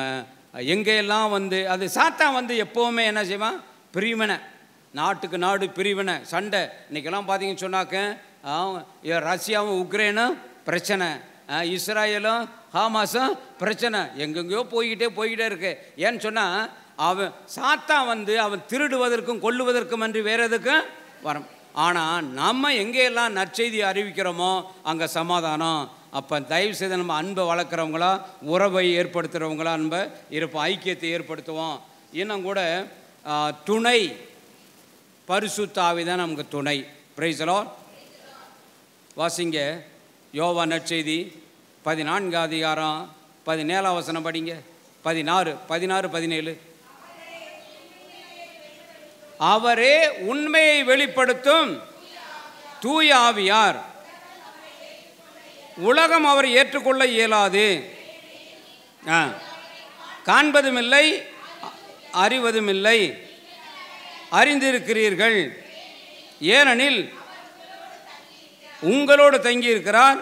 எங்கெல்லாம் அது சாத்தான் எப்போவுமே என்ன செய்வான்? பிரிவினை, நாட்டுக்கு நாடு பிரிவினை, சண்டை. இன்றைக்கெல்லாம் பார்த்தீங்கன்னு சொன்னாக்க ரஷ்யாவும் உக்ரைனும் பிரச்சனை, இஸ்ராயலும் ஹமாஸும் பிரச்சனை, எங்கெங்கேயோ போய்கிட்டே இருக்கு. ஏன்னு சொன்னால் அவன் சாத்தான் அவன் திருடுவதற்கும் கொல்லுவதற்கும் அன்றி வேறு எதுக்கும் வரும். ஆனால் நம்ம எங்கெல்லாம் நற்செய்தி அறிவிக்கிறோமோ அங்கே சமாதானம். அப்போ தயவு செய்து நம்ம அன்பை வளர்க்குறவங்களா, உறவை ஏற்படுத்துகிறவங்களா நம்ம இருப்போம், ஐக்கியத்தை ஏற்படுத்துவோம். இன்னும் கூட துணை, பரிசுத்த ஆவி தான் நமக்கு துணை. Praise the Lord. வாசிங்க யோவான் நற்செய்தி 14 அதிகாரம் 17 வசனம் படிங்க. 16, 17. அவரே உண்மையை வெளிப்படுத்தும் தூய ஆவியார், உலகம் அவரை ஏற்றுக்கொள்ள இயலாது, காண்பதும் இல்லை அறிவதும் இல்லை, அறிந்திருக்கிறீர்கள், ஏனெனில் உங்களோடு தங்கியிருக்கிறார்.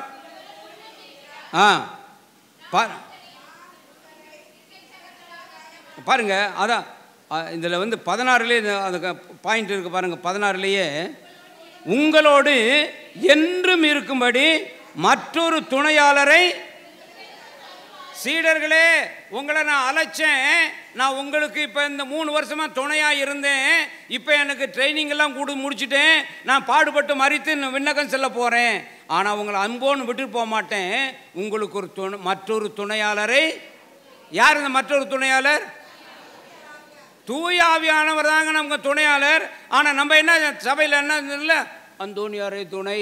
பாருங்க, அதான் இதில் 16லேயே அதுக்கு பாயிண்ட் இருக்கு பாருங்க. 16லேயே உங்களோடு என்றும் இருக்கும்படி மற்றொரு துணையாளரை, சீடர்களே உங்களை நான் அழைச்சேன், நான் உங்களுக்கு இப்போ இந்த 3 வருஷமாக துணையாக இருந்தேன், இப்போ எனக்கு ட்ரைனிங் எல்லாம் முடிச்சுட்டேன், நான் பாடுபட்டு மறித்து விண்ணகம் செல்ல போகிறேன், ஆனால் உங்களை அன்போன்னு விட்டுட்டு போக மாட்டேன். உங்களுக்கு ஒரு மற்றொரு துணையாளரை. யார் இந்த மற்றொரு துணையாளர்? தூய ஆவியானவர் தாங்க நமக்கு துணையாளர். ஆனால் நம்ம என்ன சபையில் என்ன இல்லை, அந்தோனியாரே துணை,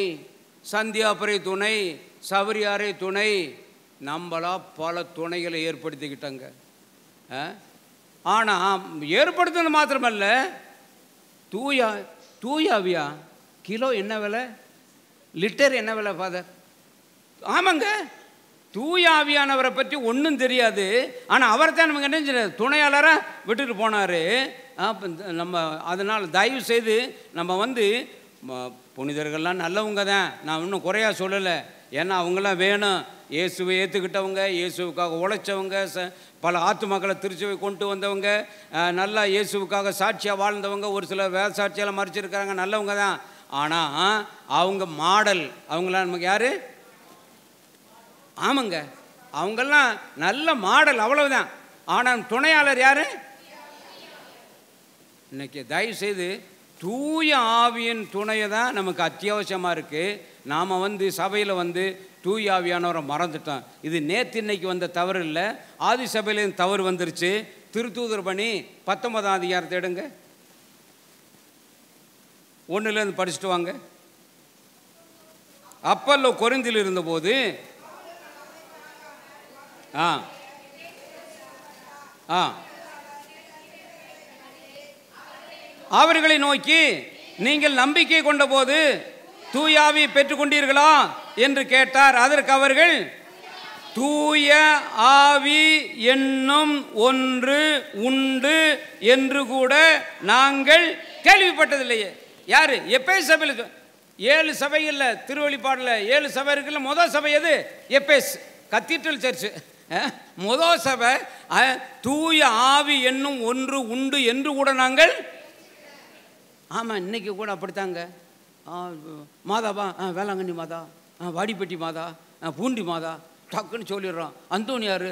சந்தியாபரை துணை, சபரியாரே துணை, நம்மளா பல துணைகளை ஏற்படுத்திக்கிட்டாங்க. ஆனால் ஏற்படுத்துறது மாத்திரமல்ல, தூயாவியா கிலோ என்ன விலை, லிட்டர் என்ன விலை ஃபாதர்? ஆமாங்க, தூயாவியானவரை பற்றி ஒன்றும் தெரியாது. ஆனால் அவரை தான் நமக்கு என்ன துணையாளராக விட்டுட்டு போனார். நம்ம அதனால் தயவு செய்து நம்ம புனிதர்கள்லாம் நல்லவங்க தான், நான் இன்னும் குறையா சொல்லலை. ஏன்னா அவங்களாம் வேணும். இயேசுவை ஏற்றுக்கிட்டவங்க, இயேசுவுக்காக உழைச்சவங்க, பல ஆத்துமக்களை திருச்சுவை கொண்டு வந்தவங்க, நல்லா இயேசுவுக்காக சாட்சியாக வாழ்ந்தவங்க, ஒரு சில வேத சாட்சியெல்லாம் மறைச்சிருக்கிறாங்க, நல்லவங்க தான். ஆனால் அவங்க மாடல், அவங்களாம் நமக்கு யார்? ஆமாங்க, அவங்கெல்லாம் நல்ல மாடல், அவ்வளவுதான். ஆனால் துணையாளர் யார்? இன்னைக்கு தயவு செய்து தூய ஆவியின் துணையை தான் நமக்கு அத்தியாவசியமாக இருக்குது. நாம் சபையில் தூய ஆவியானவரை மறந்துட்டோம். இது நேற்று இன்னைக்கு வந்த தவறு இல்லை, ஆதி சபையிலேருந்து தவறு வந்துருச்சு. திருத்தூதர் பணி 19ஆம் அதிகாரத்தை எடுங்க, 1லேருந்து படிச்சுட்டு வாங்க. அப்பல்லோ கொரிந்தில் இருந்தபோது அவர்களை நோக்கி, நீங்கள் நம்பிக்கை கொண்ட போது தூய ஆவியை பெற்றுக்கொண்டீர்களா என்று கேட்டார். அதற்கு அவர்கள், தூய ஆவி என்னும் ஒன்று உண்டு என்று கூட நாங்கள் கேள்விப்பட்டதில்லையே. யாரு? எபேசு சபையில் 7 சபைகளில், திருவெளிப்பாடில் 7 சபை இருக்குல்ல, முதல் சபை எது? எபேஸ் கத்தீட்ரல் சர்ச்சு. முதல் சபை தூய ஆவி என்னும் ஒன்று உண்டு என்று கூட நாங்கள். ஆமாம், இன்னைக்கு கூட அப்படித்தாங்க. மாதாவா, வேளாங்கண்ணி மாதா, வாடிப்பட்டி மாதா, பூண்டி மாதா, டக்குன்னு சொல்லிடுறோம். அந்தோனியார்,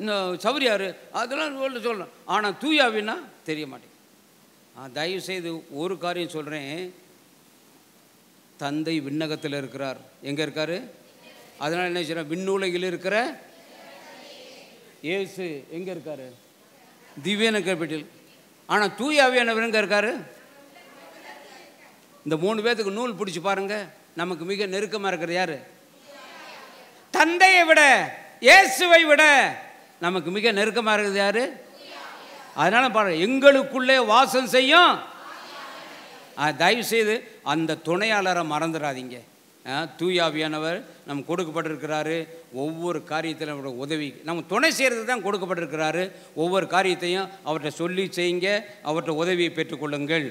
இன்னும் சௌரியார், அதெல்லாம் சொல்லணும். ஆனால் தூயாவின்னா தெரிய மாட்டேன். தயவு செய்து ஒரு காரியம் சொல்கிறேன். தந்தை விண்ணகத்தில் இருக்கிறார். எங்கே இருக்கார்? அதனால் என்ன செய்யறோம்? விண்ணுலகில் இருக்கிற இயேசு எங்கே இருக்கார்? திவ்யன கேபிட்டல். ஆனால் தூயாவியானவர் எங்கே இருக்கார்? இந்த 3 பேத்துக்கு நூல் பிடிச்சி பாருங்க. நமக்கு மிக நெருக்கமாக இருக்கிறது யாரு? தந்தையை விட, இயேசுவை விட நமக்கு மிக நெருக்கமாக இருக்கிறது யாரு? அதனால பாருங்க, எங்களுக்குள்ளே வாசம் செய்யும். தயவு செய்து அந்த துணையாளரை மறந்துடாதீங்க. தூயாவியானவர் நம்ம கொடுக்கப்பட்டிருக்கிறாரு. ஒவ்வொரு காரியத்திலும் அவரோட உதவி நம்ம துணை செய்கிறது தான் கொடுக்கப்பட்டிருக்கிறாரு. ஒவ்வொரு காரியத்தையும் அவர்கிட்ட சொல்லி செய்யுங்க, அவர்கிட்ட உதவியை பெற்றுக்கொள்ளுங்கள்.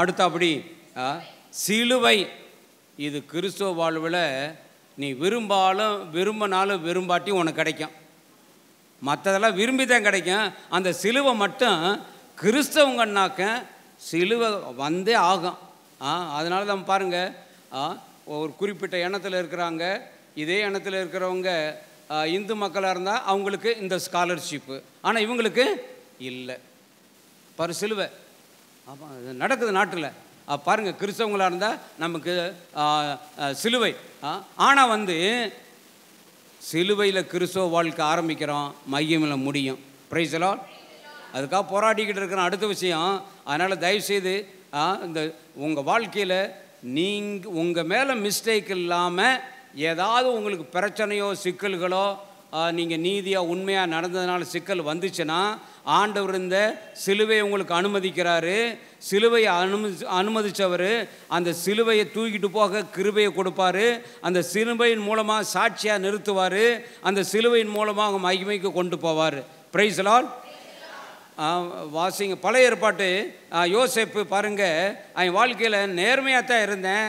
அடுத்தபடி சிலுவை. இது கிறிஸ்துவ வாழ்வில் நீ விரும்பினாலும் விரும்பாட்டி உனக்கு கிடைக்கும். மற்றதெல்லாம் விரும்பி தான் கிடைக்கும். அந்த சிலுவை மட்டும் கிறிஸ்தவங்கன்னாக்க சிலுவை வந்தே ஆகும். அதனால தான் பாருங்கள், ஒரு குறிப்பிட்ட எண்ணத்தில் இருக்கிறாங்க. இதே எண்ணத்தில் இருக்கிறவங்க இந்து மக்களாக இருந்தால் அவங்களுக்கு இந்த ஸ்காலர்ஷிப்பு, ஆனால் இவங்களுக்கு இல்லை. சிலுவை நடக்குது நாட்டில். பாருங்கள், கிறிஸ்தவங்களாக இருந்தால் நமக்கு சிலுவை. ஆனால் சிலுவையில் கிறிஸ்தவ வாழ்க்கை ஆரம்பிக்கிறோம், மையமில் முடியும். Praise the Lord. அதுக்காக போராடிக்கிட்டு இருக்கிற அடுத்த விஷயம். அதனால் தயவுசெய்து இந்த உங்கள் வாழ்க்கையில் நீங்கள் உங்கள் மேலே மிஸ்டேக் இல்லாமல் ஏதாவது உங்களுக்கு பிரச்சனையோ சிக்கல்களோ, நீங்கள் நீதியாக உண்மையாக நடந்ததுனால சிக்கல் வந்துச்சுன்னா, ஆண்டவர் இந்த சிலுவையை உங்களுக்கு அனுமதிக்கிறாரு. சிலுவையை அனுமதித்தவர் அந்த சிலுவையை தூக்கிட்டு போக கிருபையை கொடுப்பார். அந்த சிலுவையின் மூலமாக சாட்சியாக நிறுத்துவார். அந்த சிலுவையின் மூலமாக மகிமைக்கு கொண்டு போவார். Praise the Lord. வாசிங்க பழைய ஏற்பாட்டு. யோசேப்பு பாருங்கள், என் வாழ்க்கையில் நேர்மையாக தான் இருந்தேன்,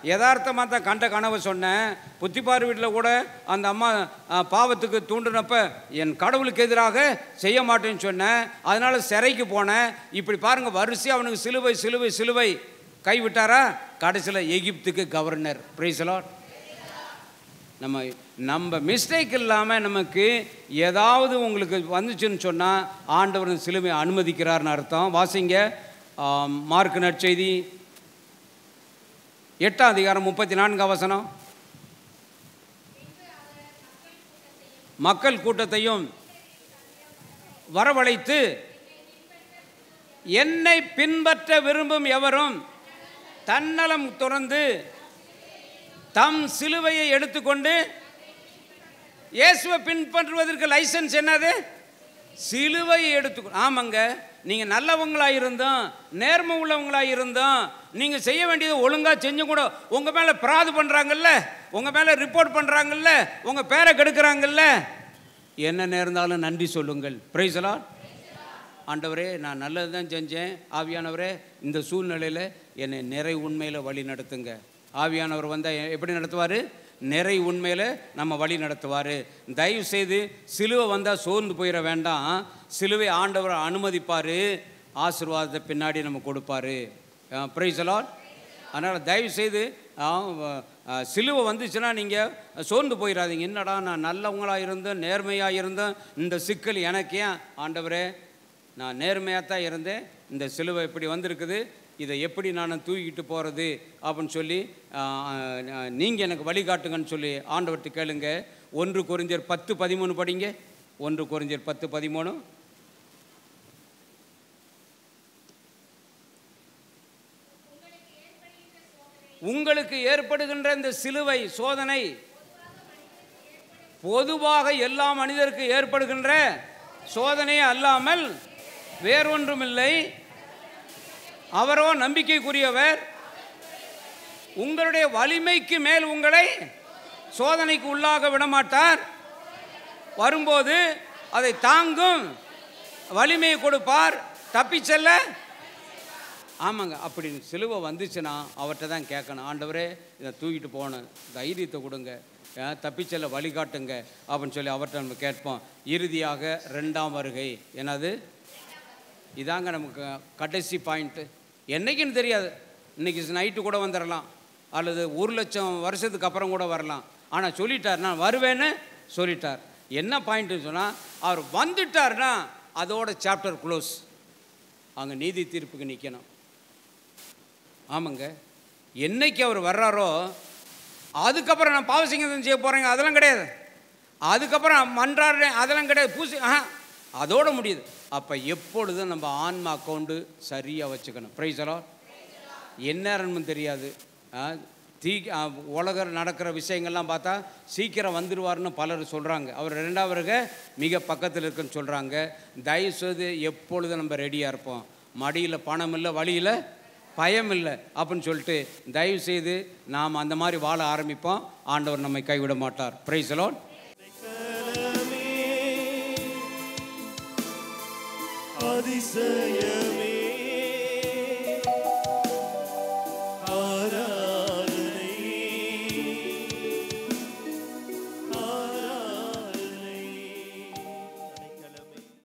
யதார்த்தமாக தான் கண்ட கனவை சொன்னேன். புத்திப்பார் வீட்டில் கூட அந்த அம்மா பாவத்துக்கு தூண்டினப்ப என் கடவுளுக்கு எதிராக செய்ய மாட்டேன்னு சொன்னேன். அதனால் சிறைக்கு போனேன். இப்படி பாருங்கள், வரிசையாக அவனுக்கு சிலுவை சிலுவை சிலுவை. கைவிட்டாரா? கடைசியில் எகிப்துக்கு கவர்னர். Praise the Lord. நம்ம மிஸ்டேக் இல்லாமல் நமக்கு ஏதாவது உங்களுக்கு வந்துச்சுன்னு சொன்னால் ஆண்டவர் சிலுவை அனுமதிக்கிறார்னு அர்த்தம். வாசிங்க மார்க் நற்செய்தி 8ஆம் அதிகாரம் 34ஆம் வசனம். மக்கள் கூட்டத்தையும் வரவழைத்து, என்னை பின்பற்ற விரும்பும் எவரும் தன்னலம் துறந்து தம் சிலுவையை எடுத்துக்கொண்டு. இயேசுவை பின்பற்றுவதற்கு லைசன்ஸ் என்னது? சிலுவையை எடுத்துக்கொண்டு. ஆமாங்க, நீங்கள் நல்லவங்களாக இருந்தோம், நேர்மை உள்ளவங்களாக இருந்தோம், நீங்கள் செய்ய வேண்டியதை ஒழுங்காக செஞ்சு கூட உங்கள் மேலே பிராது பண்ணுறாங்கல்ல, உங்கள் மேலே ரிப்போர்ட் பண்ணுறாங்கல்ல, உங்கள் பேரை கெடுக்கிறாங்கல்ல, என்ன நேர்ந்தாலும் நன்றி சொல்லுங்கள். Praise the Lord. ஆண்டவரே, நான் நல்லது தான் செஞ்சேன். ஆவியானவரே, இந்த சூழ்நிலையில் என்னை நிறை உண்மையில் வழி நடத்துங்க. ஆவியானவர் வந்தால் எப்படி நடத்துவார்? நிறை உண்மையில் நம்ம வழி நடத்துவார். தயவு செய்து சிலுவை வந்தால் சோர்ந்து போயிட வேண்டாம். சிலுவை ஆண்டவர் அனுமதிப்பார், ஆசீர்வாதத்தை பின்னாடி நம்ம கொடுப்பார். Praise the Lord. அதனால் தயவு செய்து சிலுவை வந்துச்சுன்னா நீங்கள் சோர்ந்து போயிடாதீங்க. என்னடா நான் நல்லவங்களாக இருந்தேன், நேர்மையாக இருந்தேன், இந்த சிக்கல் எனக்கு ஏன் ஆண்டவரே? நான் நேர்மையாக தான் இருந்தேன், இந்த சிலுவை இப்படி வந்திருக்குது, இதை எப்படி நான் தூக்கிட்டு போகிறது அப்படின்னு சொல்லி நீங்கள் எனக்கு வழிகாட்டுங்கன்னு சொல்லி ஆண்டவர்கிட்ட கேளுங்க. 1 கொரிந்தியர் 10:13 படிங்க. 1 கொரிந்தியர் 10:13. உங்களுக்கு ஏற்படுகின்ற இந்த சிலுவை சோதனை பொதுவாக எல்லா மனிதருக்கு ஏற்படுகின்ற சோதனையே அல்லாமல் வேறொன்றுமில்லை. அவரோ நம்பிக்கைக்குரியவர், உங்களுடைய வலிமைக்கு மேல் உங்களை சோதனைக்கு உள்ளாக விடமாட்டார், வரும்போது அதை தாங்கும் வலிமையை கொடுப்பார், தப்பி செல்ல. ஆமாங்க, அப்படி சிலுவை வந்துச்சுன்னா அவர்கிட்ட தான் கேட்கணும். ஆண்டவரே, இதை தூக்கிட்டு போகணும், தைரியத்தை கொடுங்க, தப்பிச்செல்ல வழிகாட்டுங்க அப்படின்னு சொல்லி அவர்கிட்ட நம்ம கேட்போம். இறுதியாக 2ஆம் வருகை. என்னது? இதாங்க நமக்கு கடைசி பாயிண்ட்டு. என்றைக்குன்னு தெரியாது. இன்றைக்கி நைட்டு கூட வந்துடலாம், அல்லது 1,00,000 வருஷத்துக்கு அப்புறம் கூட வரலாம். ஆனால் சொல்லிட்டார், நான் வருவேன்னு சொல்லிட்டார். என்ன பாயிண்ட்டுன்னு சொன்னால், அவர் வந்துட்டார்னா அதோட சாப்டர் க்ளோஸ். அங்கே நீதி தீர்ப்புக்கு நிற்கணும். ஆமாங்க, என்னைக்கு அவர் வர்றாரோ அதுக்கப்புறம் நான் பாவசிங்கம் செய்ய போகிறேங்க அதெல்லாம் கிடையாது. அதுக்கப்புறம் மன்றாடுறேன் அதெல்லாம் கிடையாது. அதோட முடியுது. அப்போ எப்பொழுதும் நம்ம ஆன்மா அக்கௌண்ட்டு சரியாக வச்சுக்கணும். பிரைஸ் எல்லாம் என்ன தெரியாது. உலகம் நடக்கிற விஷயங்கள்லாம் பார்த்தா சீக்கிரம் வந்துடுவார்னு பலர் சொல்கிறாங்க. அவர் 2வது மிக பக்கத்தில் இருக்குன்னு சொல்கிறாங்க. தயவுசெய்து எப்பொழுதும் நம்ம ரெடியாக இருப்போம். மடியில் பணம் இல்லை, வழியில் பயம் இல்லை அப்படின்னு சொல்லிட்டு தயவுசெய்து நாம் அந்த மாதிரி வாழ ஆரம்பிப்போம். ஆண்டவர் நம்மை கைவிட மாட்டார். பிரைஸ் எல்லாம் அதிசயமே